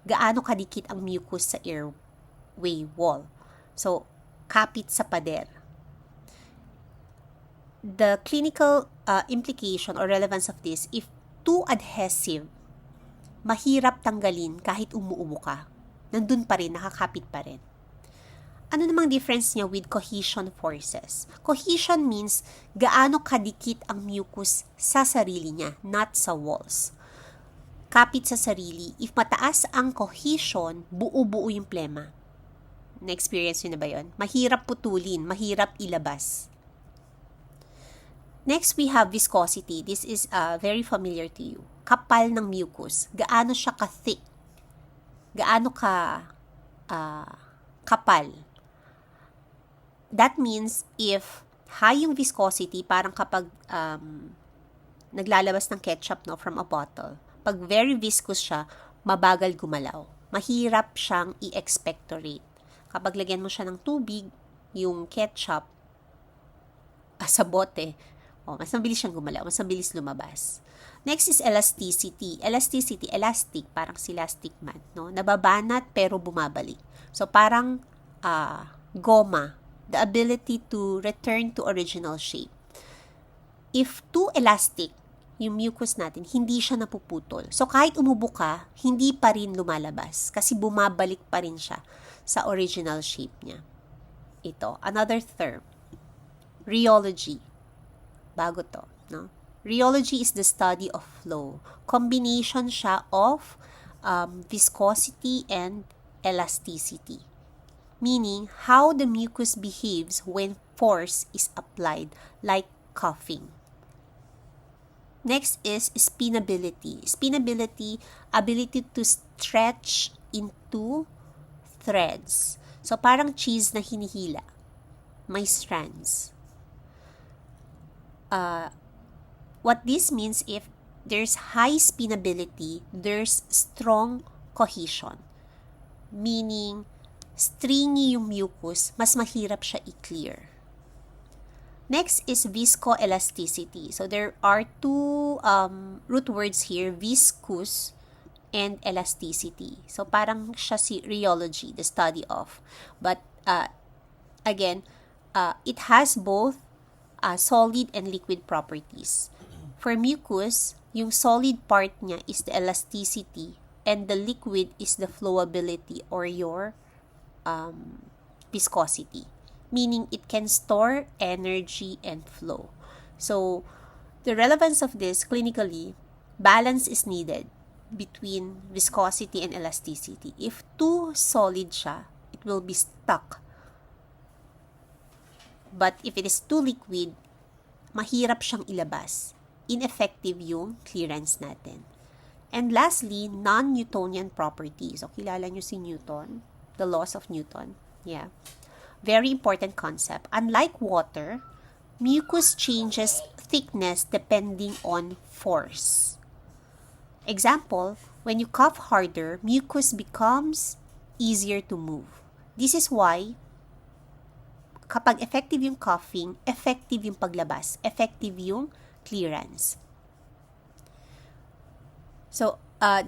gaano kadikit ang mucus sa airway wall. So, kapit sa pader. The clinical implication or relevance of this, if too adhesive, mahirap tanggalin kahit umuubo ka. Nandun pa rin, nakakapit pa rin. Ano namang difference niya with cohesion forces? Cohesion means gaano kadikit ang mucus sa sarili niya, not sa walls. Kapit sa sarili, if mataas ang cohesion, buo-buo yung plema. Na-experience nyo na ba yun? Mahirap putulin, mahirap ilabas. Next, we have viscosity. This is very familiar to you. Kapal ng mucus. Gaano siya ka-thick? Gaano kapal? That means, if high yung viscosity, parang kapag naglalabas ng ketchup from a bottle, pag very viscous siya, mabagal gumalaw. Mahirap siyang i-expectorate. Kapag lagyan mo siya ng tubig, yung ketchup, sa bote, mas mabilis siyang gumalaw, mas mabilis lumabas. Next is elasticity. Elasticity, elastic, parang si elastic man, no? Nababanat pero bumabalik. So, parang goma, the ability to return to original shape. If too elastic, yung mucus natin, hindi siya napuputol. So, kahit umubo ka, hindi pa rin lumalabas kasi bumabalik pa rin siya sa original shape niya. Ito, another term, rheology. Bago to, no? Rheology is the study of flow. Combination siya of viscosity and elasticity. Meaning, how the mucus behaves when force is applied, like coughing. Next is spinability. Spinability, ability to stretch into threads. So, parang cheese na hinihila. May strands. What this means, if there's high spinability, there's strong cohesion. Meaning, stringy yung mucus, mas mahirap siya i-clear. Next is viscoelasticity. So, there are two root words here, viscous and elasticity. So, parang siya si rheology, the study of. But, again, it has both solid and liquid properties. For mucus, yung solid part niya is the elasticity and the liquid is the flowability or your viscosity, meaning it can store energy and flow. So, the relevance of this clinically, balance is needed between viscosity and elasticity. If too solid siya, it will be stuck. But if it is too liquid, mahirap siyang ilabas. Ineffective yung clearance natin. And lastly, non-Newtonian properties. So, kilala nyo si Newton, the laws of Newton. Yeah. Very important concept. Unlike water, mucus changes thickness depending on force. Example, when you cough harder, mucus becomes easier to move. This is why, kapag effective yung coughing, effective yung paglabas, effective yung clearance. So,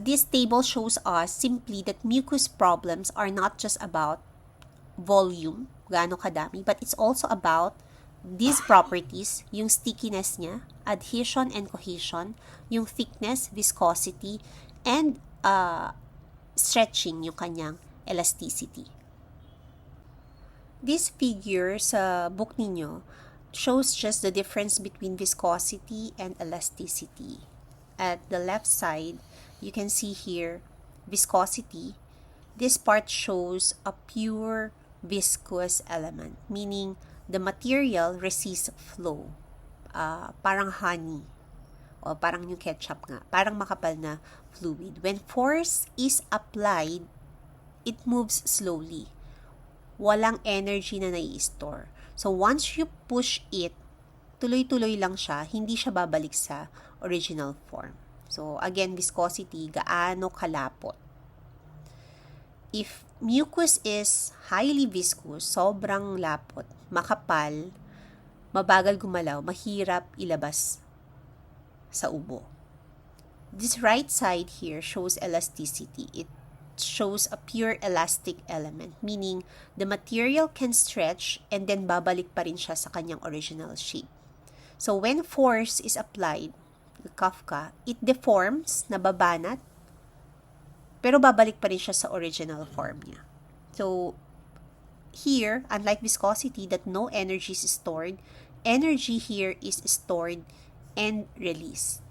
this table shows us simply that mucus problems are not just about volume, gaano kadami, but it's also about these properties, yung stickiness niya, adhesion and cohesion, yung thickness, viscosity, and stretching, yung kanyang elasticity. This figure sa book ninyo shows just the difference between viscosity and elasticity. At the left side, you can see here viscosity. This part shows a pure viscous element, meaning the material resists flow. Parang honey o parang yung ketchup nga, parang makapal na fluid. When force is applied, it moves slowly. Walang energy na nai-store. So once you push it, tuloy-tuloy lang siya, hindi siya babalik sa original form. So again, viscosity, gaano kalapot. If mucus is highly viscous, sobrang lapot, makapal, mabagal gumalaw, mahirap ilabas sa ubo. This right side here shows elasticity. It shows a pure elastic element, meaning the material can stretch and then babalik pa rin siya sa kanyang original shape. So when force is applied, cough ka, it deforms, nababanat, pero babalik pa rin siya sa original form niya. So here, unlike viscosity that no energy is stored, energy here is stored and released.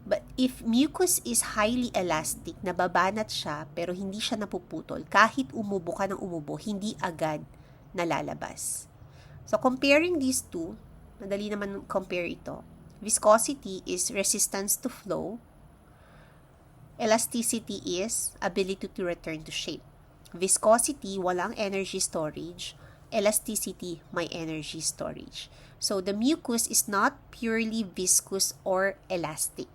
But if mucus is highly elastic, nababanat siya pero hindi siya napuputol, kahit umubo ka ng umubo, hindi agad nalalabas. So comparing these two, madali naman compare ito. Viscosity is resistance to flow. Elasticity is ability to return to shape. Viscosity, walang energy storage. Elasticity, may energy storage. So the mucus is not purely viscous or elastic.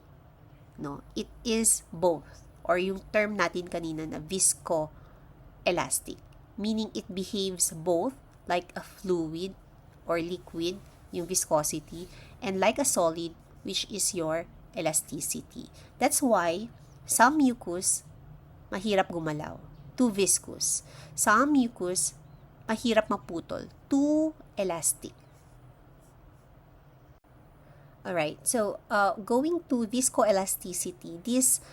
No, it is both, or yung term natin kanina na viscoelastic, meaning it behaves both like a fluid or liquid, yung viscosity, and like a solid, which is your elasticity. That's why some mucus mahirap gumalaw, too viscous. Some mucus mahirap maputol, too elastic. Alright, so going to viscoelasticity, this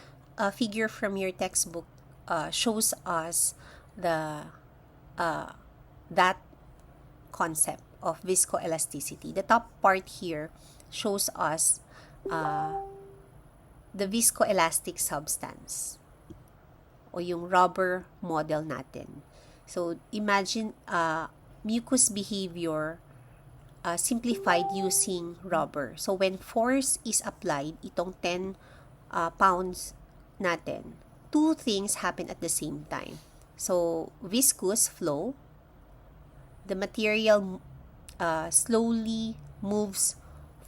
figure from your textbook shows us the that concept of viscoelasticity. The top part here shows us the viscoelastic substance o yung rubber model natin. So imagine mucus behavior simplified using rubber. So when force is applied, itong 10 pounds natin, two things happen at the same time. So viscous flow, the material slowly moves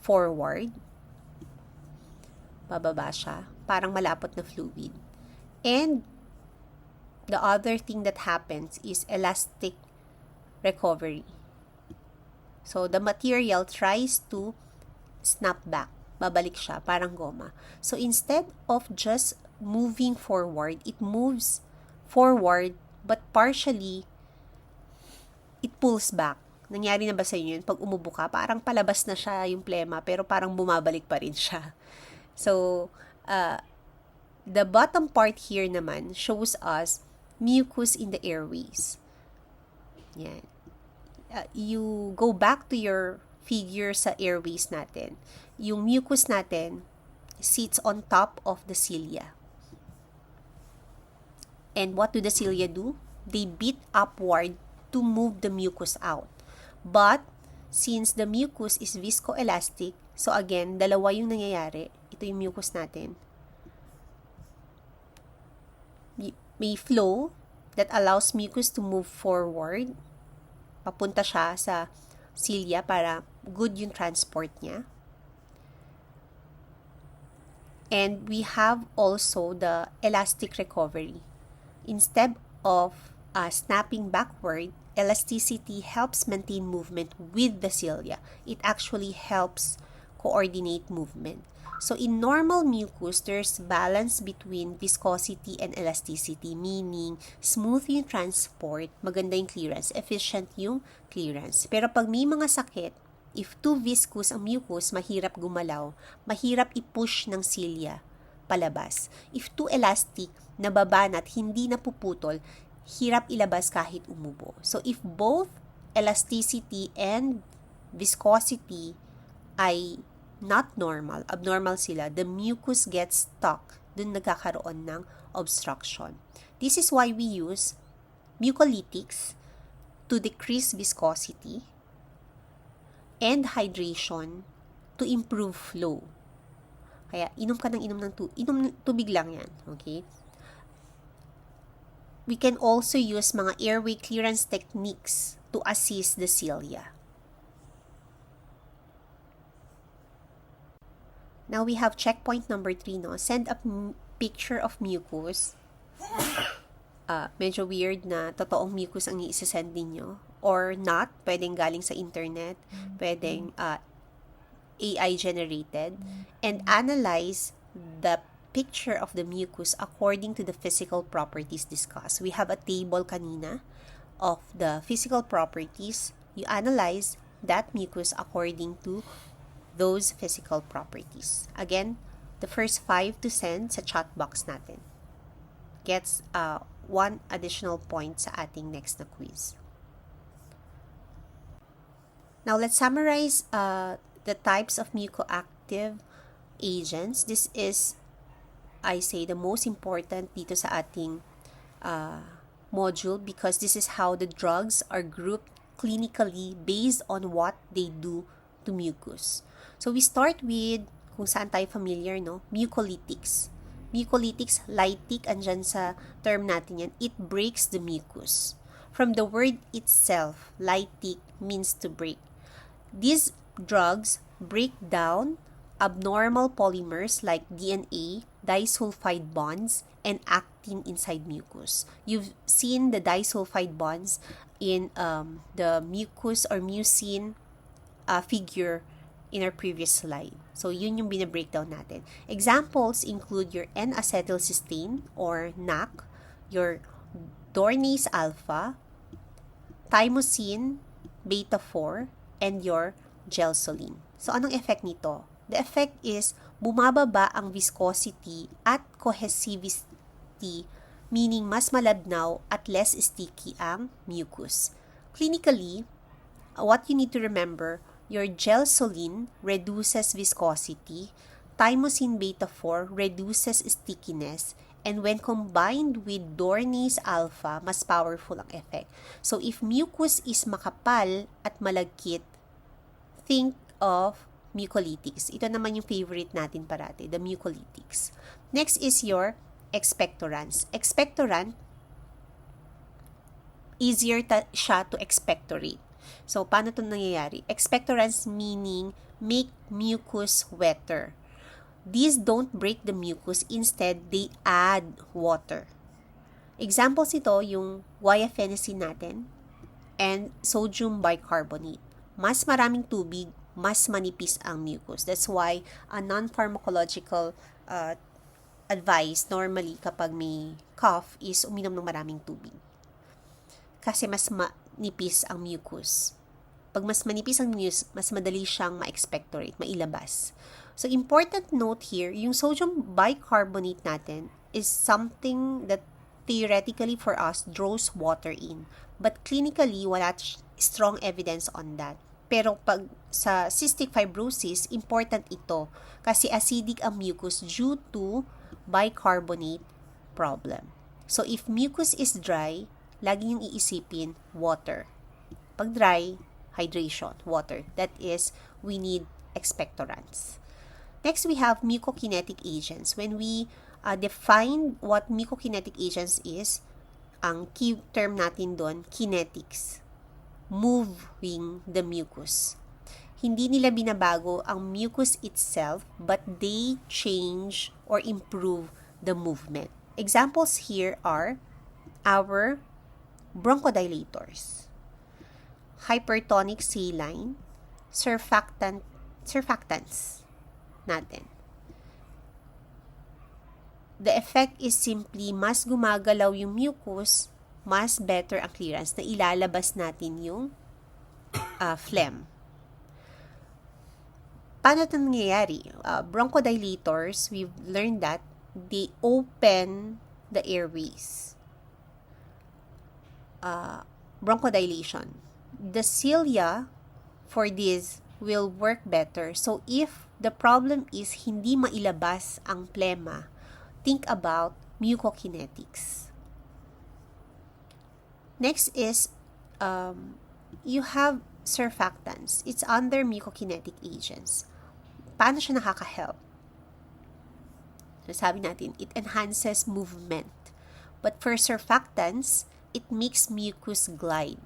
forward, bababa siya, parang malapot na fluid. And the other thing that happens is elastic recovery. So, the material tries to snap back. Babalik siya, parang goma. So, instead of just moving forward, it moves forward, but partially, it pulls back. Nangyari na ba sa inyo yun? Pag umubo ka, parang palabas na siya yung plema, pero parang bumabalik pa rin siya. So, The bottom part here naman shows us mucus in the airways. Yan. You go back to your figure sa airways natin. Yung mucus natin sits on top of the cilia. And what do the cilia do? They beat upward to move the mucus out. But, since the mucus is viscoelastic, so again, dalawa yung nangyayari. Ito yung mucus natin. May flow that allows mucus to move forward. Papunta siya sa cilia para good yung transport niya. And we have also the elastic recovery. Instead of snapping backward, elasticity helps maintain movement with the cilia. It actually helps coordinate movement. So in normal mucus, there's balance between viscosity and elasticity, meaning smooth yung transport, maganda yung clearance, efficient yung clearance. Pero pag may mga sakit, if too viscous ang mucus, mahirap gumalaw, mahirap i-push ng cilia palabas. If too elastic, nababanat, hindi napuputol, hirap ilabas kahit umubo. So if both elasticity and viscosity ay not normal, abnormal sila, the mucus gets stuck. Dun nagkakaroon ng obstruction. This is why we use mucolytics to decrease viscosity and hydration to improve flow. Kaya, inom ka ng tubig lang yan. Okay? We can also use mga airway clearance techniques to assist the cilia. Now, we have checkpoint number 3, no? Send a picture of mucus. Medyo weird na totoong mucus ang i-send ninyo. Or not. Pwedeng galing sa internet. Pwedeng AI generated. And analyze the picture of the mucus according to the physical properties discussed. We have a table kanina of the physical properties. You analyze that mucus according to those physical properties. Again, the first 5 to send sa chat box natin gets 1 additional point sa ating next na quiz. Now, let's summarize the types of mucoactive agents. This is, I say, the most important dito sa ating module because this is how the drugs are grouped clinically based on what they do to mucus. So, we start with, kung saan tayo familiar, no? Mucolytics. Mucolytics, lytic, andyan sa term natin yan, it breaks the mucus. From the word itself, lytic means to break. These drugs break down abnormal polymers like DNA, disulfide bonds, and actin inside mucus. You've seen the disulfide bonds in the mucus or mucin figure in our previous slide. So, yun yung binabreakdown natin. Examples include your N-acetylcysteine or NAC, your Dornase alpha, thymosin beta-4, and your gelsoline. So, anong effect nito? The effect is bumababa ang viscosity at cohesivity, meaning mas malabnaw at less sticky ang mucus. Clinically, what you need to remember, your gelsoline reduces viscosity, thymosin beta-4 reduces stickiness, and when combined with Dornase alpha, mas powerful ang effect. So, if mucus is makapal at malagkit, think of mucolytics. Ito naman yung favorite natin parati, the mucolytics. Next is your expectorants. Expectorant, easier siya to expectorate. So, paano ito nangyayari? Expectorants meaning make mucus wetter. These don't break the mucus, instead, they add water. Examples ito, yung guaifenesin natin and sodium bicarbonate. Mas maraming tubig, mas manipis ang mucus. That's why a non-pharmacological advice normally kapag may cough is uminom ng maraming tubig. Kasi mas manipis ang mucus. Pag mas manipis ang mucus, mas madali siyang ma-expectorate, mailabas. So, important note here, yung sodium bicarbonate natin is something that theoretically for us draws water in. But clinically, wala strong evidence on that. Pero pag sa cystic fibrosis, important ito kasi acidic ang mucus due to bicarbonate problem. So, if mucus is dry, lagi yung iisipin, water. Pag dry, hydration, water. That is, we need expectorants. Next, we have mucokinetic agents. When we define what mucokinetic agents is, ang key term natin doon, kinetics. Moving the mucus. Hindi nila binabago ang mucus itself, but they change or improve the movement. Examples here are our bronchodilators, hypertonic saline, surfactants natin. The effect is simply mas gumagalaw yung mucus, mas better ang clearance na ilalabas natin yung phlegm. Paano ito nangyayari? Bronchodilators, we've learned that they open the airways. Bronchodilation. The cilia for this will work better. So, if the problem is hindi mailabas ang plema, think about mucokinetics. Next is, you have surfactants. It's under mucokinetic agents. Paano siya nakaka-help? Sabi natin, it enhances movement. But for surfactants, it makes mucus glide.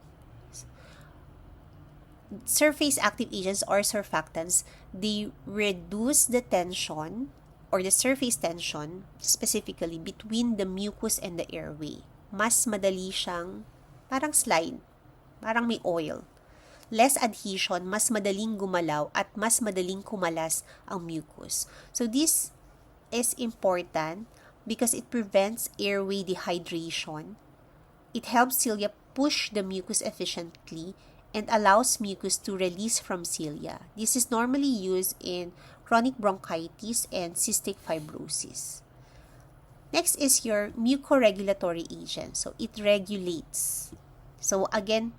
Surface active agents or surfactants, they reduce the tension or the surface tension specifically between the mucus and the airway. Mas madali siyang parang slide, parang may oil. Less adhesion, mas madaling gumalaw at mas madaling kumalas ang mucus. So this is important because it prevents airway dehydration. It helps cilia push the mucus efficiently and allows mucus to release from cilia. This is normally used in chronic bronchitis and cystic fibrosis. Next is your mucoregulatory agent. So, it regulates. So, again,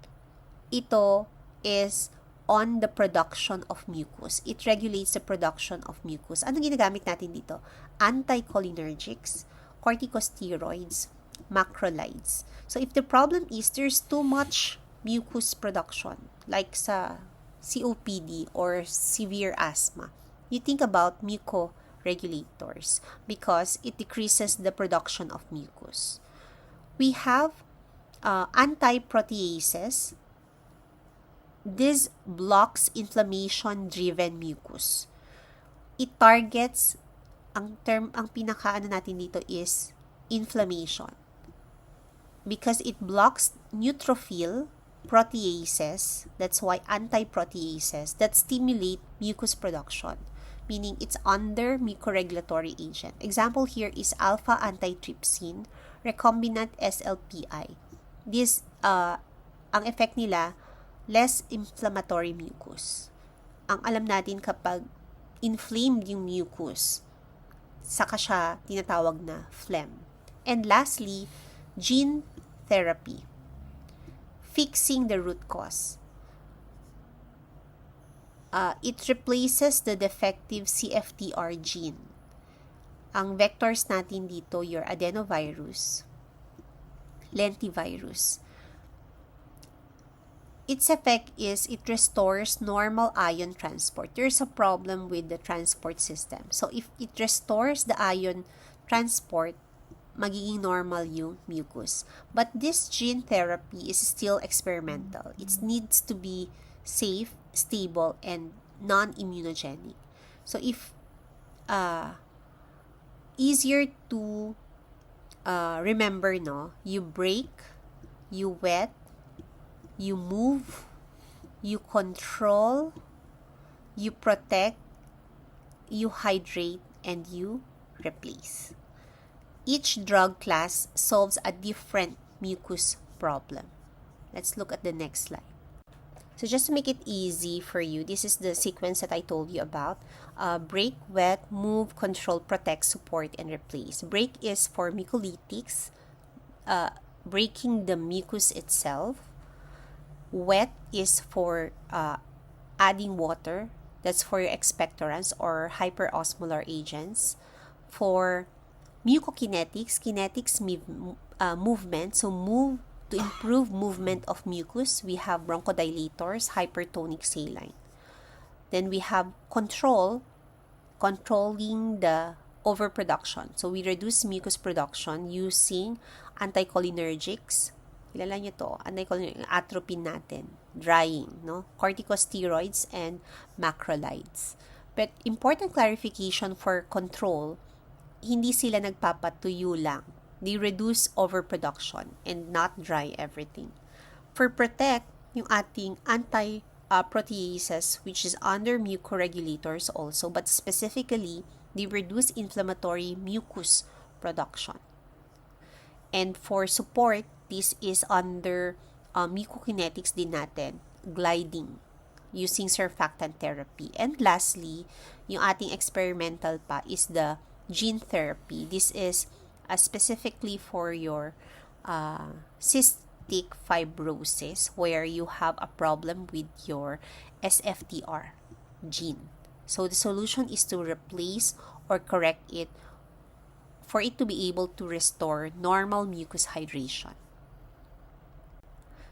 ito is on the production of mucus. It regulates the production of mucus. Anong ginagamit natin dito? Anticholinergics, corticosteroids, macrolides. So, if the problem is there's too much mucus production, like sa COPD or severe asthma, you think about mucoregulators because it decreases the production of mucus. We have antiproteases. This blocks inflammation-driven mucus. It targets, ang pinaka-ano natin dito is inflammation. Because it blocks neutrophil proteases, that's why antiproteases that stimulate mucus production, meaning it's under mucoregulatory agent. Example here is alpha antitrypsin, recombinant SLPI. This, ang effect nila, less inflammatory mucus. Ang alam natin kapag inflamed yung mucus, saka siya tinatawag na phlegm. And lastly, gene therapy. Fixing the root cause. It replaces the defective CFTR gene. Ang vectors natin dito, your adenovirus, lentivirus. Its effect is it restores normal ion transport. There's a problem with the transport system. So, if it restores the ion transport, magiging normal yung mucus. But this gene therapy is still experimental. It needs to be safe, stable, and non-immunogenic. So, if easier to remember, no? You break, you wet, you move, you control, you protect, you hydrate, and you replace. Each drug class solves a different mucus problem. Let's look at the next slide. So just to make it easy for you, this is the sequence that I told you about. Break, wet, move, control, protect, support, and replace. Break is for mucolytics, breaking the mucus itself. Wet is for adding water. That's for your expectorants or hyperosmolar agents. For mucokinetics, kinetics movement. So move to improve movement of mucus. We have bronchodilators, hypertonic saline. Then we have control, controlling the overproduction. So we reduce mucus production using anticholinergics. Kilala nyo to, atropine natin, drying, no? Corticosteroids and macrolides. But important clarification for control, hindi sila nagpapatuyo lang. They reduce overproduction and not dry everything. For protect, yung ating anti-proteases, which is under mucoregulators also, but specifically, they reduce inflammatory mucus production. And for support, this is under mucokinetics din natin, gliding, using surfactant therapy. And lastly, yung ating experimental pa is the gene therapy. This is specifically for your cystic fibrosis where you have a problem with your SFTR gene. So the solution is to replace or correct it for it to be able to restore normal mucus hydration.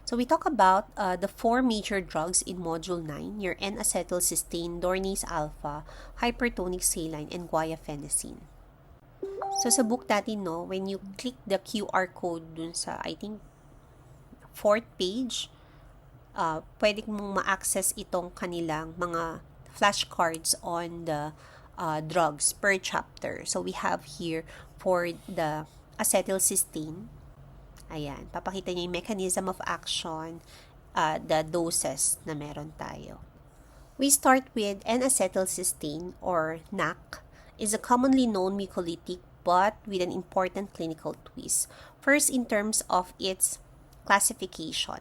So we talk about the 4 major drugs in Module 9, your N-acetylcysteine, Dornase alpha, hypertonic saline, and guaifenesin. So sa book natin, no, when you click the QR code dun sa, I think, 4th page, pwede mong ma-access itong kanilang mga flashcards on the drugs per chapter. So we have here for the acetylcysteine. Ayan, papakita niya yung mechanism of action, the doses na meron tayo. We start with N-acetylcysteine or NAC is a commonly known mucolytic but with an important clinical twist. First, in terms of its classification.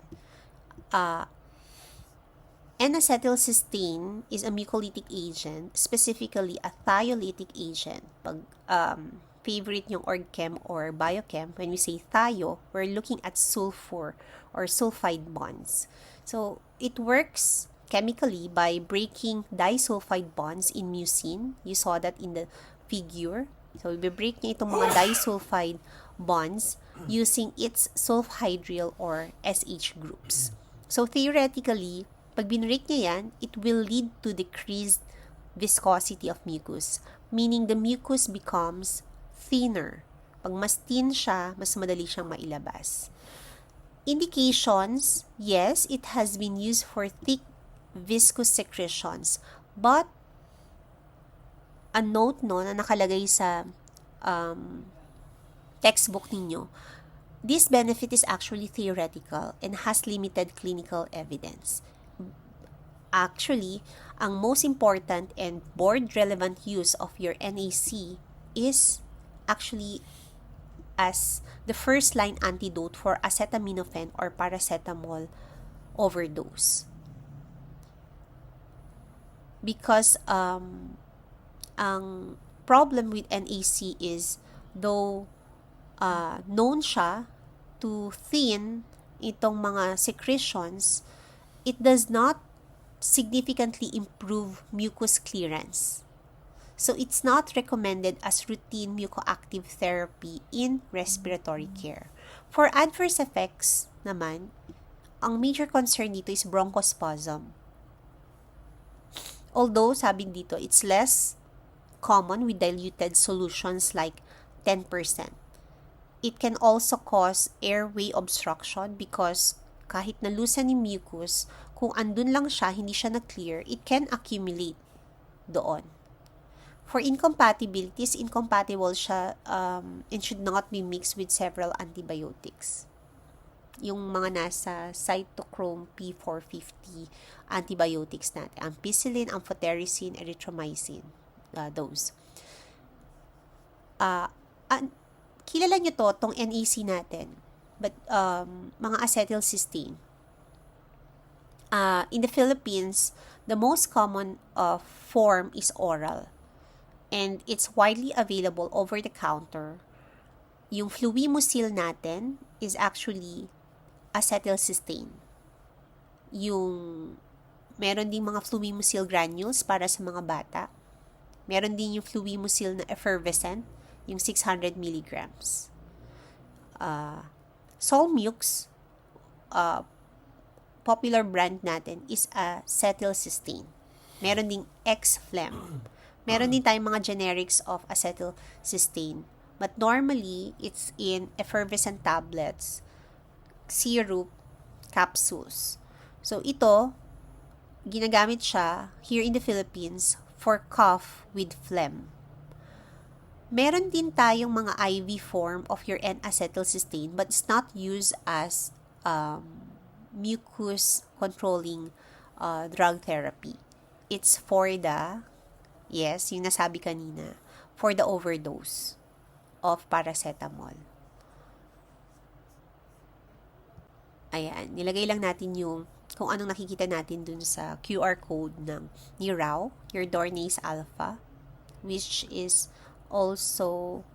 N-acetylcysteine is a mucolytic agent, specifically a thiolytic agent. Pag favorite yung orgchem or biochem, when we say thio, we're looking at sulfur or sulfide bonds. So, it works chemically by breaking disulfide bonds in mucin. You saw that in the figure. So, i-break niya itong mga disulfide bonds using its sulfhydryl or SH groups. So, theoretically, pag binreak niya yan, it will lead to decreased viscosity of mucus, meaning the mucus becomes thinner. Pag mas thin siya, mas madali siyang mailabas. Indications, yes, it has been used for thick viscous secretions. But, a note no, na nakalagay sa textbook ninyo, this benefit is actually theoretical and has limited clinical evidence. Actually, ang most important and board-relevant use of your NAC is actually as the first-line antidote for acetaminophen or paracetamol overdose. Because ang problem with NAC is, though known siya to thin itong mga secretions, it does not significantly improve mucus clearance. So, it's not recommended as routine mucoactive therapy in respiratory care. For adverse effects naman, ang major concern dito is bronchospasm. Although, sabi dito, it's less common with diluted solutions like 10%. It can also cause airway obstruction because kahit nalusan yung mucus, kung andun lang siya, hindi siya na-clear, it can accumulate doon. For incompatibilities, incompatible siya and should not be mixed with several antibiotics. Yung mga nasa cytochrome P450 antibiotics natin. Ampicillin, amphotericin, erythromycin. Those. Kilala nyo to, tong NAC natin. But, mga acetylcysteine. In the Philippines, the most common form is oral, and it's widely available over the counter. Yung fluimucil natin is actually acetylcysteine. Yung meron ding mga fluimucil granules para sa mga bata. Meron din yung fluimucil na effervescent, yung 600 milligrams. Solmux, popular brand natin is acetylcysteine. Meron ding X-Flem. Meron din tayong mga generics of acetylcysteine. But normally, it's in effervescent tablets, syrup, capsules. So, ito, ginagamit siya here in the Philippines for cough with phlegm. Meron din tayong mga IV form of your N-acetylcysteine, but it's not used as mucus controlling drug therapy. It's for the, yes, yung nasabi kanina, for the overdose of paracetamol. Ayan, nilagay lang natin yung kung anong nakikita natin dun sa QR code ng Nirao, your Dornase Alpha, which is also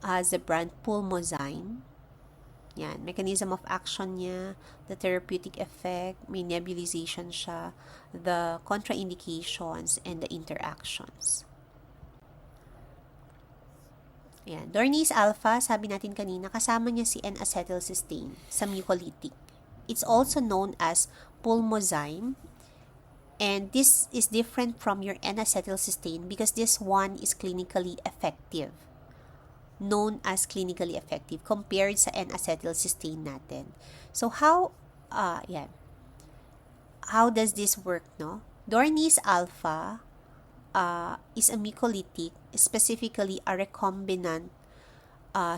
has the brand Pulmozyme. Yan, mechanism of action niya, the therapeutic effect, may nebulization siya, the contraindications, and the interactions. Yan, Dornase Alpha, sabi natin kanina, kasama niya si N-acetylcysteine sa mucolytic. It's also known as Pulmozyme, and this is different from your N-acetylcysteine because this one is clinically effective. Known as clinically effective compared sa N-acetylcysteine natin. So how does this work, no? Dornase Alpha is a mucolytic, specifically a recombinant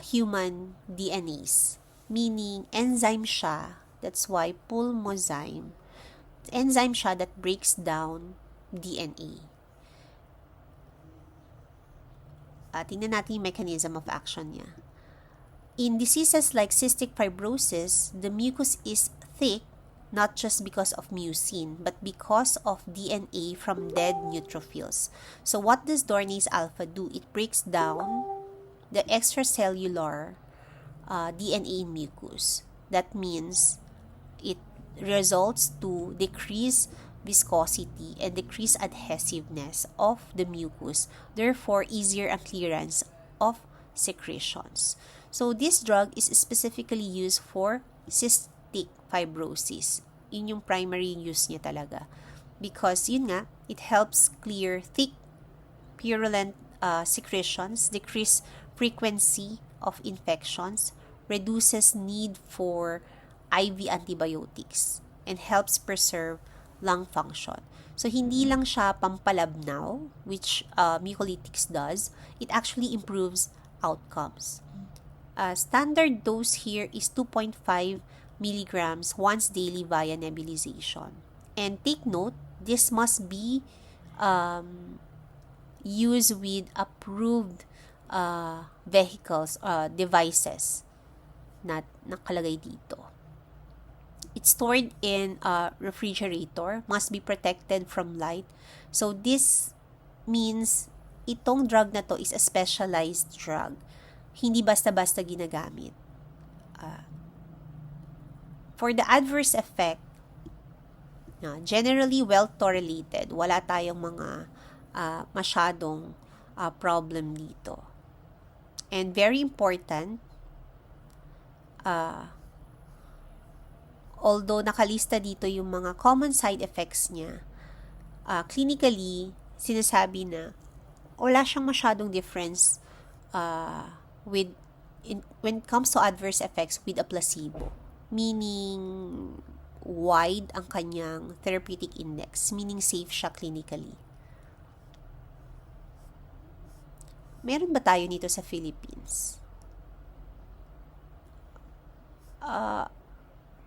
human DNase, meaning enzyme siya. That's why Pulmozyme. Enzyme siya that breaks down DNA. Tingnan natin yung mechanism of action niya. In diseases like cystic fibrosis, the mucus is thick not just because of mucin, but because of DNA from dead neutrophils. So what does Dornase Alpha do? It breaks down the extracellular DNA in mucus. That means it results to decrease viscosity and decrease adhesiveness of the mucus, therefore easier ang clearance of secretions. So this drug is specifically used for cystic fibrosis. Yun yung primary use niya talaga. Because yun nga, it helps clear thick, purulent secretions, decrease frequency of infections, reduces need for IV antibiotics, and helps preserve lung function. So, hindi lang siya pampalabnaw, which mucolytics does. It actually improves outcomes. Standard dose here is 2.5 milligrams once daily via nebulization. And take note, this must be used with approved vehicles, devices na nakalagay dito. It's stored in a refrigerator, must be protected from light. So this means itong drug na to is a specialized drug. Hindi basta-basta ginagamit. For the adverse effect, generally well-tolerated. Wala tayong mga masyadong problem dito. And very important, although nakalista dito yung mga common side effects niya, clinically, sinasabi na wala siyang masyadong difference when it comes to adverse effects with a placebo. Meaning, wide ang kanyang therapeutic index, meaning safe siya clinically. Meron ba tayo nito sa Philippines?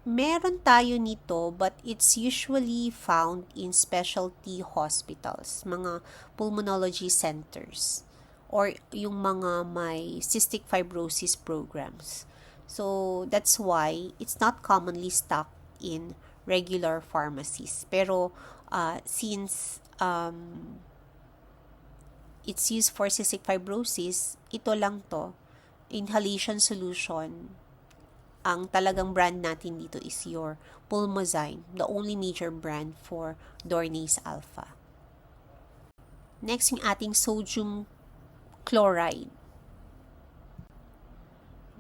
Meron tayo nito, but it's usually found in specialty hospitals, mga pulmonology centers, or yung mga may cystic fibrosis programs. So, that's why it's not commonly stocked in regular pharmacies. Pero since it's used for cystic fibrosis, ito lang to, inhalation solution. Ang talagang brand natin dito is your Pulmozyme, the only major brand for Dornase Alpha. Next, yung ating sodium chloride.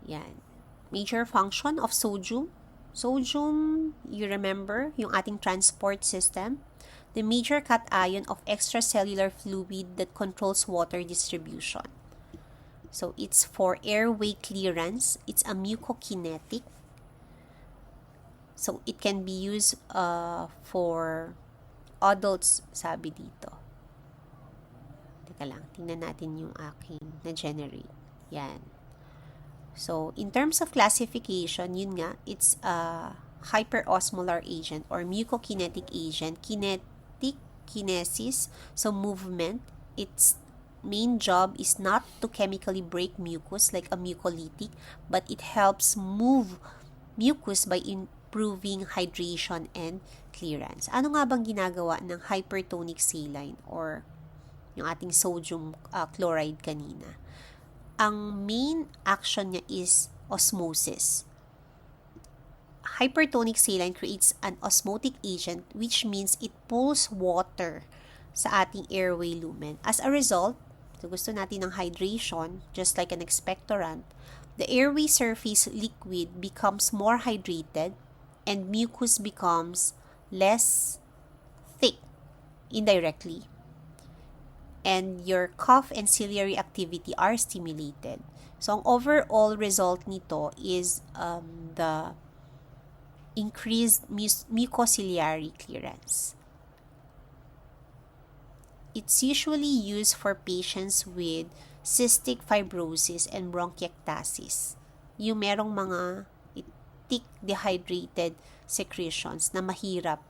Yan. Major function of sodium. Sodium, you remember, yung ating transport system. The major cation of extracellular fluid that controls water distribution. So, it's for airway clearance. It's a mucokinetic. So, it can be used for adults, sabi dito. Teka lang, tingnan natin yung aking na-generate. Yan. So, in terms of classification, yun nga, it's a hyperosmolar agent or mucokinetic agent. Kinetic, kinesis, so movement. Its main job is not to chemically break mucus like a mucolytic, but it helps move mucus by improving hydration and clearance. Ano nga bang ginagawa ng hypertonic saline or yung ating sodium chloride kanina? Ang main action niya is osmosis. Hypertonic saline creates an osmotic agent, which means it pulls water sa ating airway lumen. As a result, so gusto natin ng hydration, just like an expectorant, the airway surface liquid becomes more hydrated and mucus becomes less thick indirectly. And your cough and ciliary activity are stimulated. So, ang overall result nito is the increased mucociliary clearance. It's usually used for patients with cystic fibrosis and bronchiectasis. Yung merong mga thick dehydrated secretions na mahirap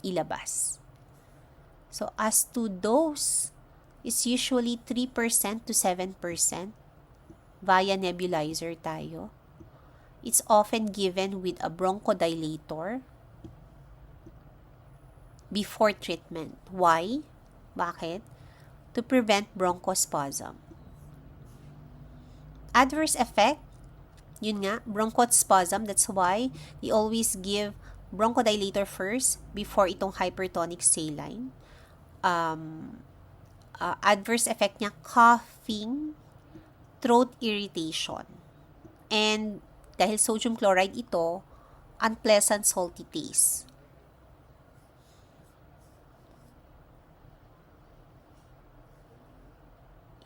ilabas. So, as to dose, it's usually 3% to 7% via nebulizer tayo. It's often given with a bronchodilator before treatment. Why? Bakit? To prevent bronchospasm. Adverse effect, yun nga, bronchospasm. That's why they always give bronchodilator first before itong hypertonic saline. Adverse effect niya, coughing, throat irritation. And dahil sodium chloride ito, unpleasant salty taste.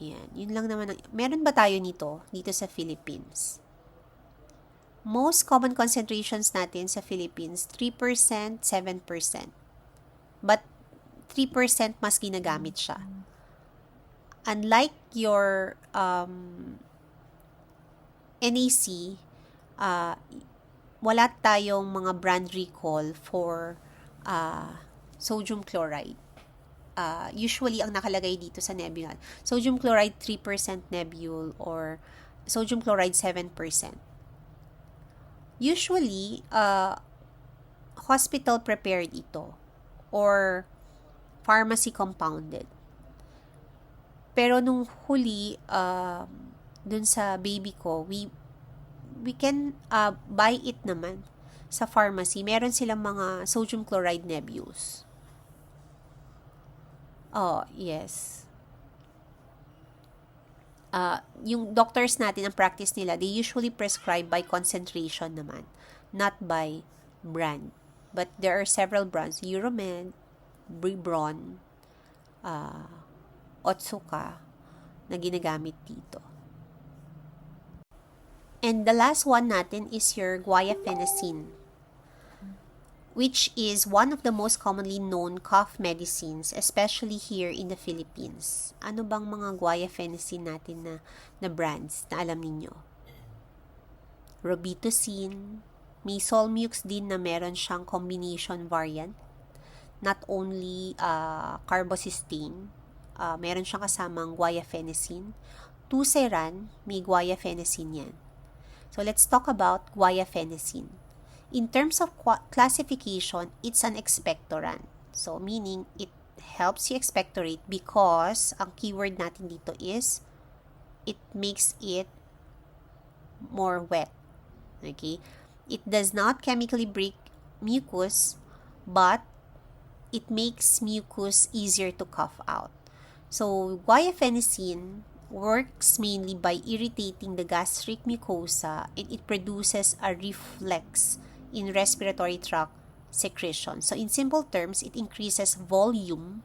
Yan. Yun lang naman. Meron ba tayo nito dito sa Philippines? Most common concentrations natin sa Philippines, 3%, 7%. But 3% mas ginagamit siya. Unlike your NAC, wala tayong mga brand recall for sodium chloride. Usually, ang nakalagay dito sa nebule, sodium chloride 3% nebule or sodium chloride 7%. Usually, hospital prepared ito or pharmacy compounded. Pero nung huli, dun sa baby ko, we can buy it naman sa pharmacy. Meron silang mga sodium chloride nebules. Oh, yes. Yung doctors natin, ang practice nila, they usually prescribe by concentration naman, not by brand. But there are several brands, Euromed, Bribron, Otsuka, na ginagamit dito. And the last one natin is your guaifenesin, which is one of the most commonly known cough medicines, especially here in the Philippines. Ano bang mga guaifenesin natin na brands na alam ninyo? Robitussin, may Solmux din na meron siyang combination variant. Not only carbocisteine, meron siyang kasamang guaifenesin. Tuceran, may guaifenesin yan. So, let's talk about guaifenesin. In terms of classification, it's an expectorant. So, meaning, it helps you expectorate because ang keyword natin dito is it makes it more wet. Okay? It does not chemically break mucus, but it makes mucus easier to cough out. So, guaifenesin works mainly by irritating the gastric mucosa, and it produces a reflex in respiratory tract secretion. So, in simple terms, it increases volume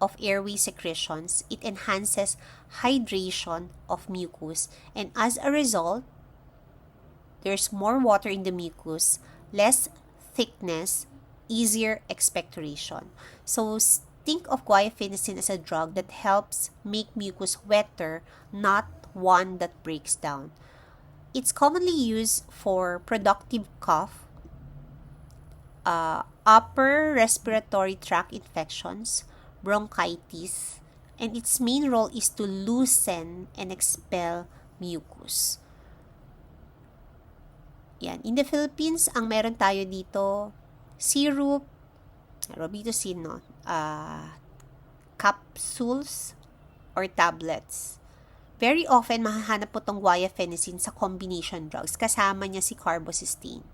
of airway secretions, it enhances hydration of mucus, and as a result, there's more water in the mucus, less thickness, easier expectoration. So, think of guaifenesin as a drug that helps make mucus wetter, not one that breaks down. It's commonly used for productive cough, upper respiratory tract infections, bronchitis, and its main role is to loosen and expel mucus. Yan. In the Philippines, ang meron tayo dito, syrup, Robitussin, no? Capsules or tablets. Very often, mahahanap po itong guaifenesin sa combination drugs. Kasama niya si carbocysteine.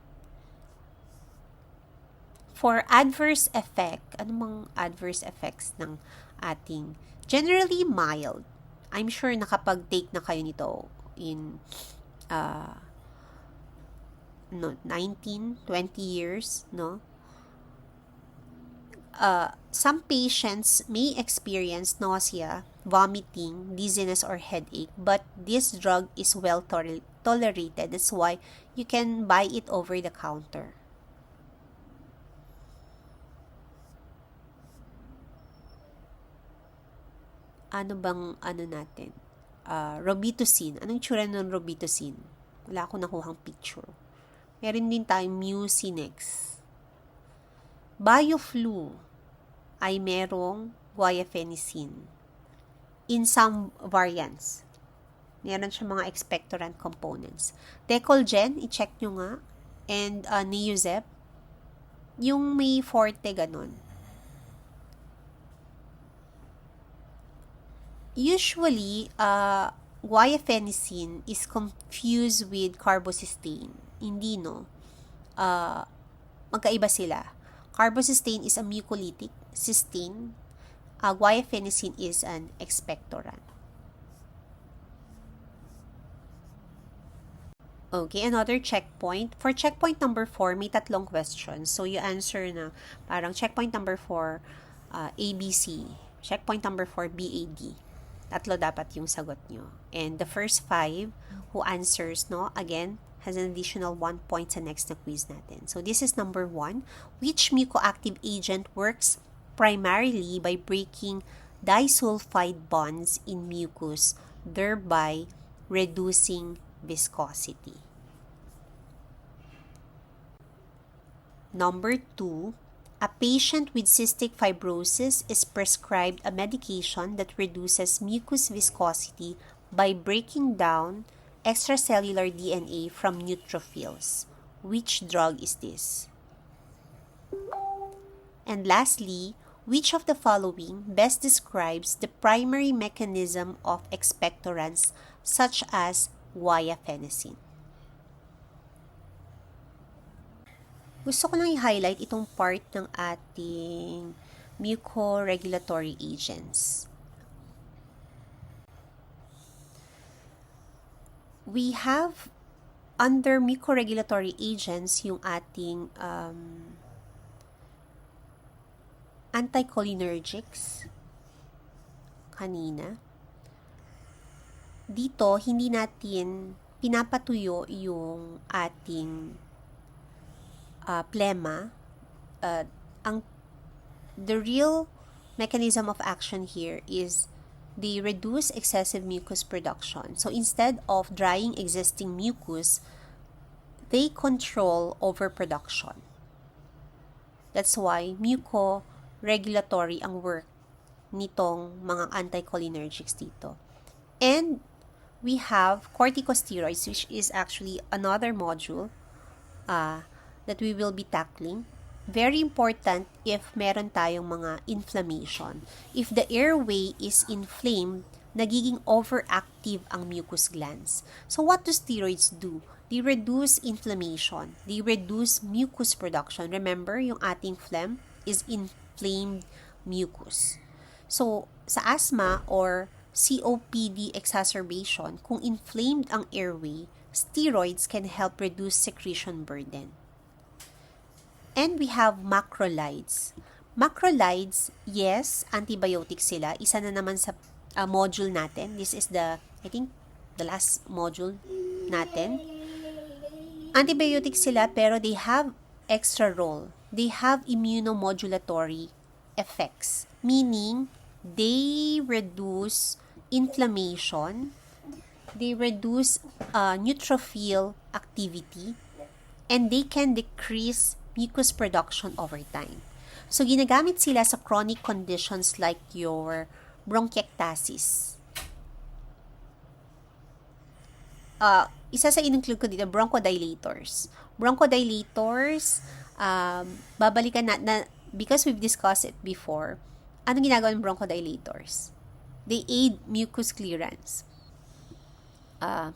For adverse effect, ano mang adverse effects ng ating, generally mild. I'm sure nakapag-take na kayo nito in 19, 20 years, no? Some patients may experience nausea, vomiting, dizziness, or headache, but this drug is well tolerated. That's why you can buy it over the counter. Ano bang natin? Robitussin. Anong tsura ng Robitussin? Wala akong nakuhang picture. Meron din tayong Mucinex. Bioflu ay merong guaifenesin in some variants. Meron siya mga expectorant components. Decolgen, i-check nyo nga. And Neozep, yung may forte ganun. Usually, guaifenesin is confused with carbocysteine. Hindi, no? Magkaiba sila. Carbocysteine is a mucolytic. Cysteine, guaifenesin is an expectorant. Okay, another checkpoint. For checkpoint number 4, may tatlong questions. So, you answer na parang checkpoint number 4, ABC. Checkpoint number 4, BAD. Tatlo dapat yung sagot nyo. And the first 5 who answers, no, again, has an additional 1 point sa next na quiz natin. So, this is number 1. Which mucoactive agent works primarily by breaking disulfide bonds in mucus, thereby reducing viscosity? Number 2. A patient with cystic fibrosis is prescribed a medication that reduces mucus viscosity by breaking down extracellular DNA from neutrophils. Which drug is this? And lastly, which of the following best describes the primary mechanism of expectorants such as guaifenesin? Gusto ko lang i-highlight itong part ng ating mucoregulatory agents. We have under mucoregulatory agents yung ating anticholinergics kanina. Dito, hindi natin pinapatuyo yung ating plema. The real mechanism of action here is they reduce excessive mucus production. So instead of drying existing mucus, they control overproduction. That's why mucoregulatory ang work nitong mga anticholinergics dito. And we have corticosteroids, which is actually another module that we will be tackling. Very important if meron tayong mga inflammation. If the airway is inflamed, nagiging overactive ang mucus glands. So what do steroids do? They reduce inflammation. They reduce mucus production. Remember, yung ating phlegm is inflamed mucus. So, sa asthma or COPD exacerbation, kung inflamed ang airway, steroids can help reduce secretion burden. And we have macrolides. Macrolides, yes, antibiotics sila. Isa na naman sa module natin. This is the last module natin. Antibiotics sila pero they have extra role. They have immunomodulatory effects. Meaning, they reduce inflammation, they reduce neutrophil activity, and they can decrease mucus production over time. So, ginagamit sila sa chronic conditions like your bronchiectasis. Isa sa in-include ko dito, bronchodilators. Bronchodilators, babalikan na, because we've discussed it before, anong ginagawa ng bronchodilators? They aid mucus clearance.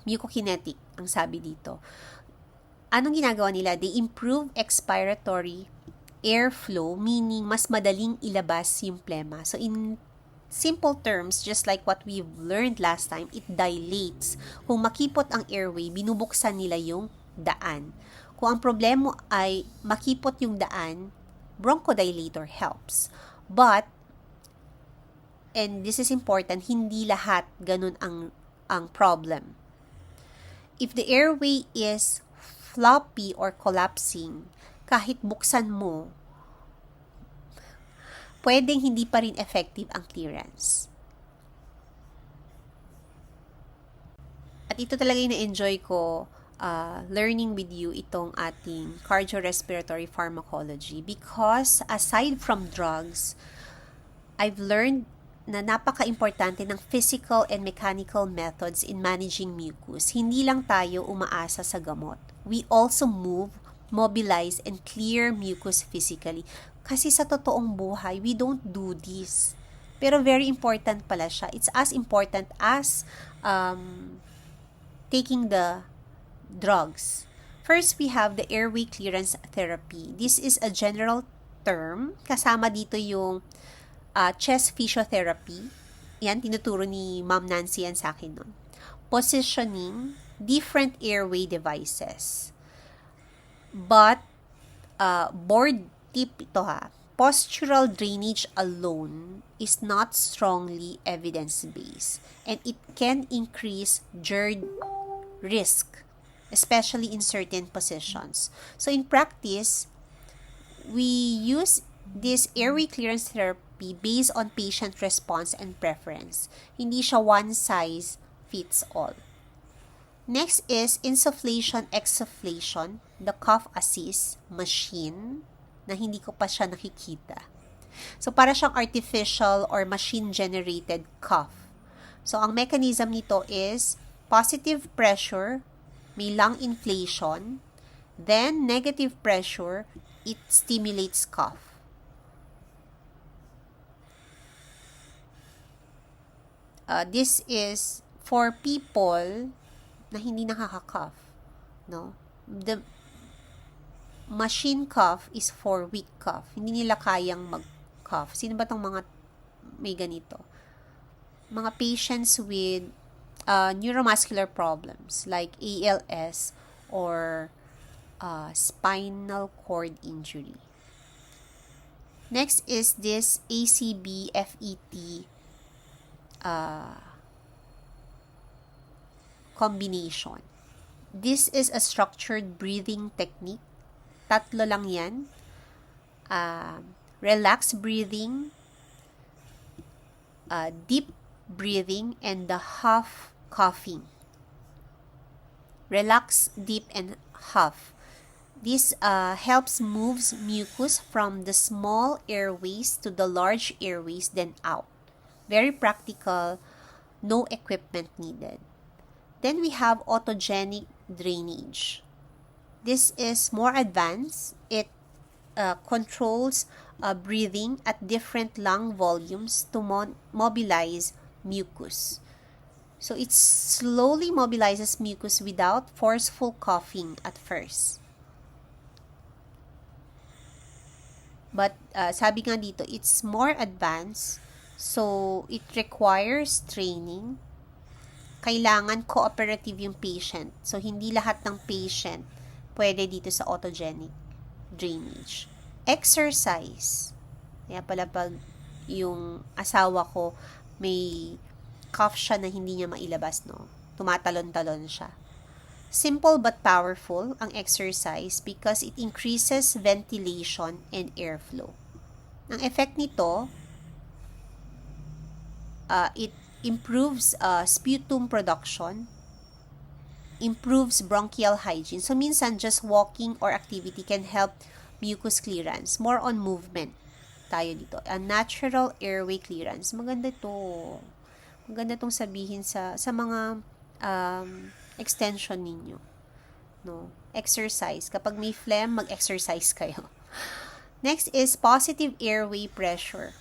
Mucokinetic, ang sabi dito. Anong ginagawa nila? They improve expiratory airflow, meaning mas madaling ilabas yung plema. So, in simple terms, just like what we've learned last time, it dilates. Kung makipot ang airway, binubuksan nila yung daan. Kung ang problema ay makipot yung daan, bronchodilator helps. But, and this is important, hindi lahat ganun ang problem. If the airway is floppy or collapsing, kahit buksan mo, pwedeng hindi pa rin effective ang clearance. At ito talaga yung na-enjoy ko learning with you itong ating cardiorespiratory pharmacology because aside from drugs, I've learned na napaka-importante ng physical and mechanical methods in managing mucus. Hindi lang tayo umaasa sa gamot. We also move, mobilize, and clear mucus physically. Kasi sa totoong buhay, we don't do this. Pero very important pala siya. It's as important as taking the drugs. First, we have the airway clearance therapy. This is a general term. Kasama dito yung chest physiotherapy. Yan, tinuturo ni Ma'am Nancy yan sa akin nun. Positioning, different airway devices. But, board tip ito ha, postural drainage alone is not strongly evidence-based and it can increase GERD risk, especially in certain positions. So, in practice, we use this airway clearance therapy based on patient response and preference. Hindi siya one size fits all. Next is insufflation-exsufflation, the cough assist machine na hindi ko pa siya nakikita. So, para siyang artificial or machine-generated cough. So, ang mechanism nito is positive pressure, may lung inflation, then negative pressure, it stimulates cough. This is for people na hindi nakaka-cough, no? The machine cough is for weak cough. Hindi nila kayang mag-cough. Sino ba tong mga may ganito? Mga patients with neuromuscular problems like ALS or spinal cord injury. Next is this ACB-FET combination. This is a structured breathing technique. Tatlo lang yan. Relax breathing, deep breathing, and the half coughing. Relax, deep, and half. This helps moves mucus from the small airways to the large airways, then out. Very practical, no equipment needed. Then we have autogenic drainage. This is more advanced. It controls breathing at different lung volumes to mobilize mucus. So it slowly mobilizes mucus without forceful coughing at first. But sabi nga dito, it's more advanced. So it requires training. Kailangan cooperative yung patient. So hindi lahat ng patient pwede dito sa autogenic drainage. Exercise. Kaya pala pag yung asawa ko may cough siya na hindi niya mailabas, no? Tumatalon-talon siya. Simple but powerful ang exercise because it increases ventilation and airflow. Ang effect nito, it improves sputum production, improves bronchial hygiene. So, minsan, just walking or activity can help mucus clearance. More on movement tayo dito. A natural airway clearance. Maganda to. Maganda tong sabihin sa mga extension ninyo. No? Exercise. Kapag may phlegm, mag-exercise kayo. Next is positive airway pressure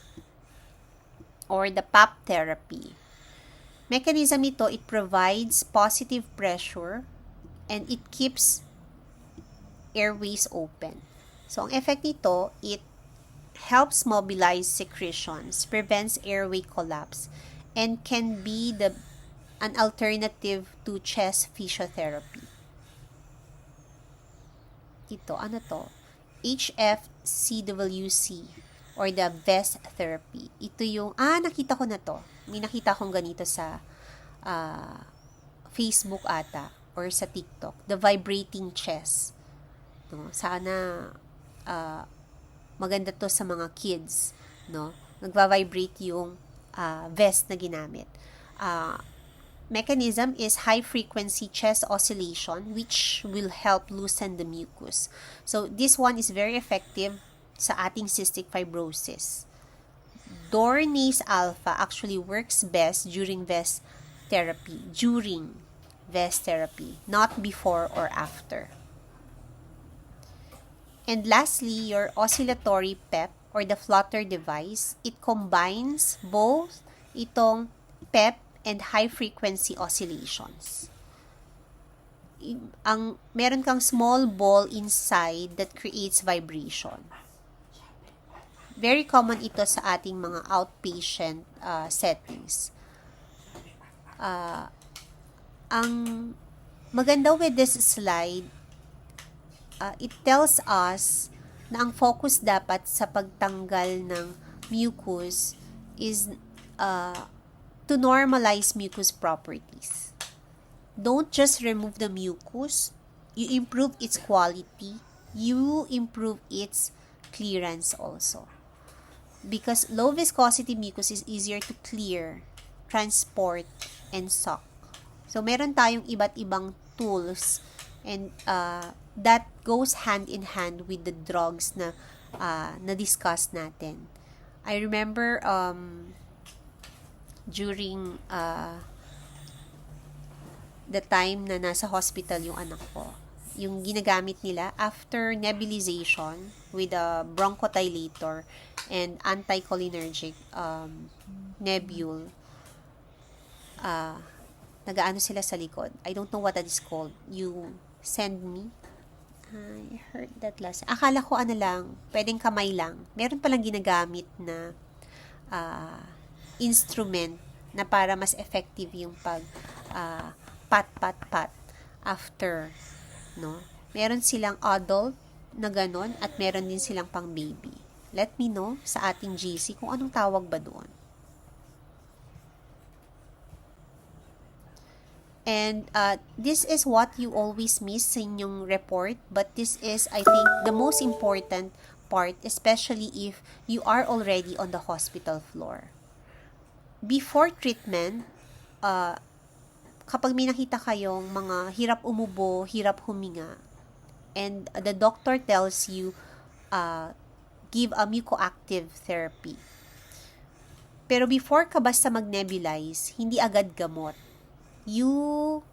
or the PAP therapy. Mechanism nito, it provides positive pressure and it keeps airways open. So, ang effect nito, it helps mobilize secretions, prevents airway collapse, and can be an alternative to chest physiotherapy. Ito, ano to? HFCWC or the VEST therapy. Ito yung, nakita ko na to. May nakita akong ganito sa Facebook ata or sa TikTok. The vibrating chest. No? Sana maganda to sa mga kids. No? Nagva-vibrate yung vest na ginamit. Mechanism is high-frequency chest oscillation which will help loosen the mucus. So, this one is very effective sa ating cystic fibrosis. Dornase alpha actually works best during VEST therapy. Not before or after. And lastly, your oscillatory PEP or the flutter device, it combines both itong PEP and high-frequency oscillations. Meron kang small ball inside that creates vibration. Very common ito sa ating mga outpatient settings. Ang maganda with this slide, it tells us na ang focus dapat sa pagtanggal ng mucus is to normalize mucus properties. Don't just remove the mucus, you improve its quality, you improve its clearance also. Because low viscosity mucus is easier to clear, transport, and suck. So, meron tayong iba't ibang tools and that goes hand in hand with the drugs na na-discuss natin. I remember during the time na nasa hospital yung anak ko, yung ginagamit nila after nebulization with a bronchodilator and anticholinergic nebule, nagaano sila sa likod. I don't know what that is called. You send me. I heard that last. Akala ko pwedeng kamay lang. Meron palang ginagamit na instrument na para mas effective yung pag pat after, no? Meron silang adult na ganon at meron din silang pang baby. Let me know sa ating GC kung anong tawag ba doon. And this is what you always miss sa inyong report, but this is, I think, the most important part, especially if you are already on the hospital floor. Before treatment, kapag may nakita kayong mga hirap umubo, hirap huminga, and the doctor tells you, give a mucoactive therapy. Pero before ka basta mag-nebulize, hindi agad gamot. You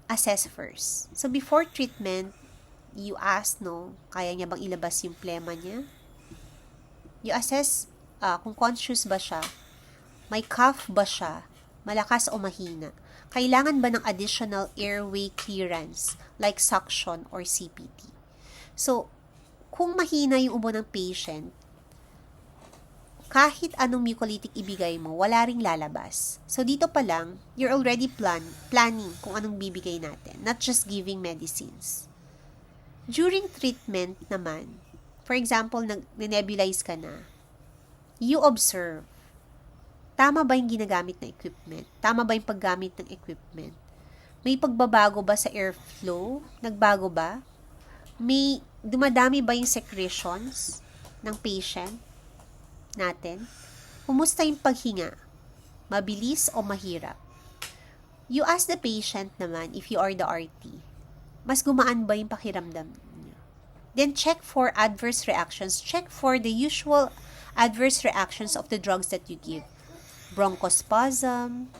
assess first. So, before treatment, You ask, no, kaya niya bang ilabas yung plema niya? You assess kung conscious ba siya, may cough ba siya, malakas o mahina. Kailangan ba ng additional airway clearance like suction or CPT? So, kung mahina yung ubo ng patient, kahit anong mucolytic ibigay mo, wala ring lalabas. So, dito pa lang, you're already planning kung anong bibigay natin, not just giving medicines. During treatment naman, for example, nag-nebulize ka na, you observe, tama ba yung ginagamit na equipment? Tama ba yung paggamit ng equipment? May pagbabago ba sa airflow? Nagbago ba? May dumadami ba yung secretions ng patient natin? Kumusta yung paghinga? Mabilis o mahirap? You ask the patient naman if you are the RT. Mas gumaan ba yung pakiramdam niya? Then check for adverse reactions. Check for the usual adverse reactions of the drugs that you give. Bronchospasm,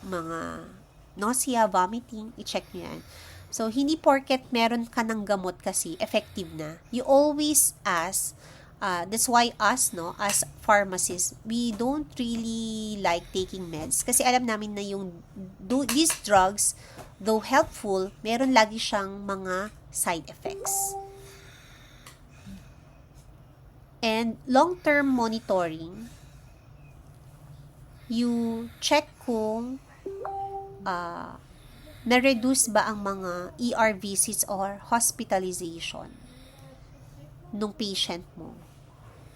mga nausea, vomiting, i-check nyo yan. So, hindi porket meron ka ng gamot kasi, effective na. You always ask, that's why us, no, as pharmacists, we don't really like taking meds. Kasi alam namin na these drugs, though helpful, meron lagi siyang mga side effects. And long-term monitoring, you check kung na-reduce ba ang mga ER visits or hospitalization nung patient mo.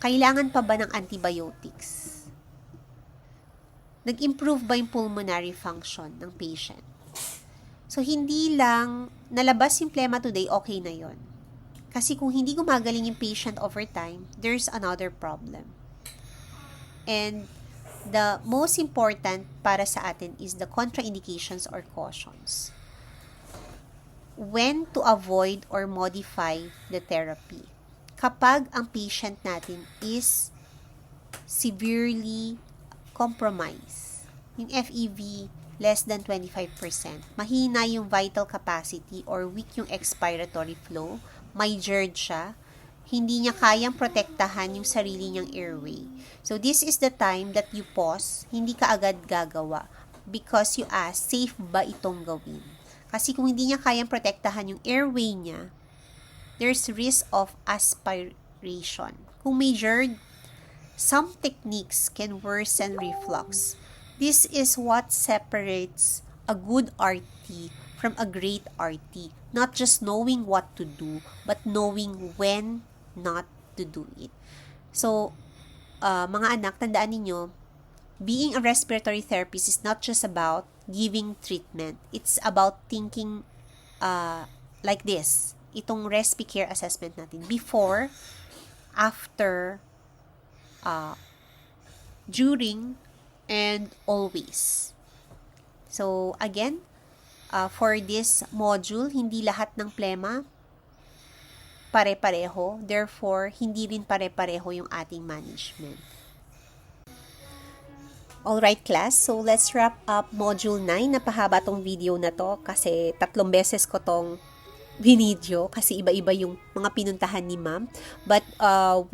Kailangan pa ba ng antibiotics? Nag-improve ba yung pulmonary function ng patient? So, hindi lang nalabas yung plema today, okay na yon. Kasi kung hindi gumagaling yung patient over time, there's another problem. And the most important para sa atin is the contraindications or cautions. When to avoid or modify the therapy. Kapag ang patient natin is severely compromised, yung FEV less than 25%, mahina yung vital capacity or weak yung expiratory flow, may GERD siya, hindi niya kayang protektahan yung sarili niyang airway. So, this is the time that you pause, hindi ka agad gagawa because you ask, safe ba itong gawin? Kasi kung hindi niya kayang protektahan yung airway niya, there's risk of aspiration. Kung may GERD, some techniques can worsen reflux. This is what separates a good RT from a great RT. Not just knowing what to do, but knowing when not to do it. So, mga anak, tandaan ninyo, being a respiratory therapist is not just about giving treatment. It's about thinking like this. Itong RespiCare assessment natin. Before, after, during, and always. So, again, for this module, hindi lahat ng plema pare-pareho. Therefore, hindi rin pare-pareho yung ating management. Alright, class. So, let's wrap up Module 9. Napahaba tong video na to kasi 3 beses ko tong binidyo kasi iba-iba yung mga pinuntahan ni ma'am. But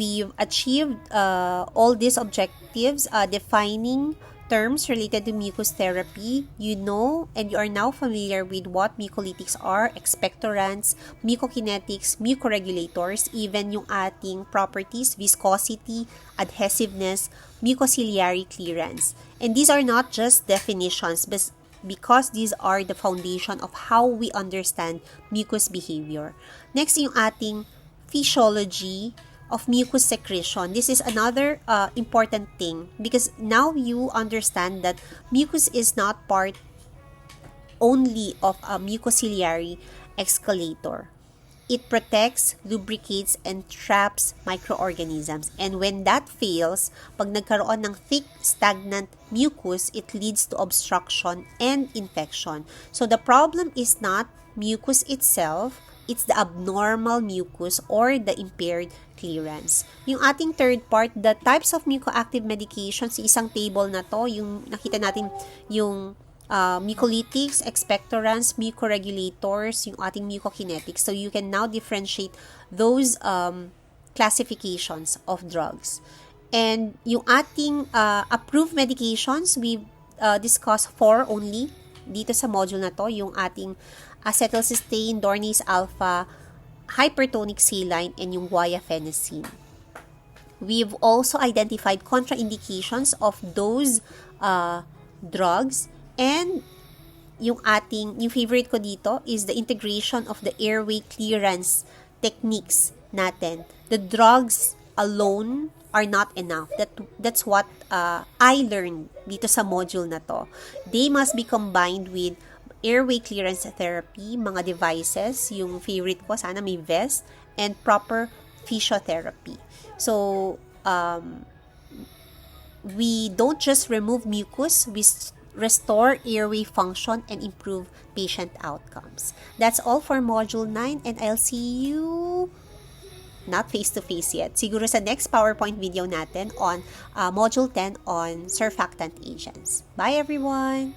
we've achieved all these objectives, defining terms related to mucus therapy. You know and you are now familiar with what mucolytics are, expectorants, mucokinetics, mucoregulators, even yung ating properties, viscosity, adhesiveness, mucociliary clearance. And these are not just definitions, but because these are the foundation of how we understand mucus behavior. Next, yung ating physiology of mucus secretion. This is another important thing because now you understand that mucus is not part only of a mucociliary excalator. It protects, lubricates, and traps microorganisms. And when that fails, pag nagkaroon ng thick, stagnant mucus, it leads to obstruction and infection. So the problem is not mucus itself, it's the abnormal mucus or the impaired clearance. Yung ating third part, the types of mucoactive medications, isang table na to, yung nakita natin yung mucolytics, expectorants, mucoregulators, yung ating mucokinetics. So, you can now differentiate those classifications of drugs. And yung ating approved medications, we discussed 4 only dito sa module na to. Yung ating acetylcysteine, Dornase alpha, hypertonic saline, and yung guaifenesin. We've also identified contraindications of those drugs, and yung favorite ko dito is the integration of the airway clearance techniques natin. The drugs alone are not enough. That's what I learned dito sa module na to. They must be combined with airway clearance therapy, mga devices, yung favorite ko, sana may vest, and proper physiotherapy. So, we don't just remove mucus, we restore airway function and improve patient outcomes. That's all for Module 9, and I'll see you not face-to-face yet. Siguro sa next PowerPoint video natin on Module 10 on surfactant agents. Bye, everyone!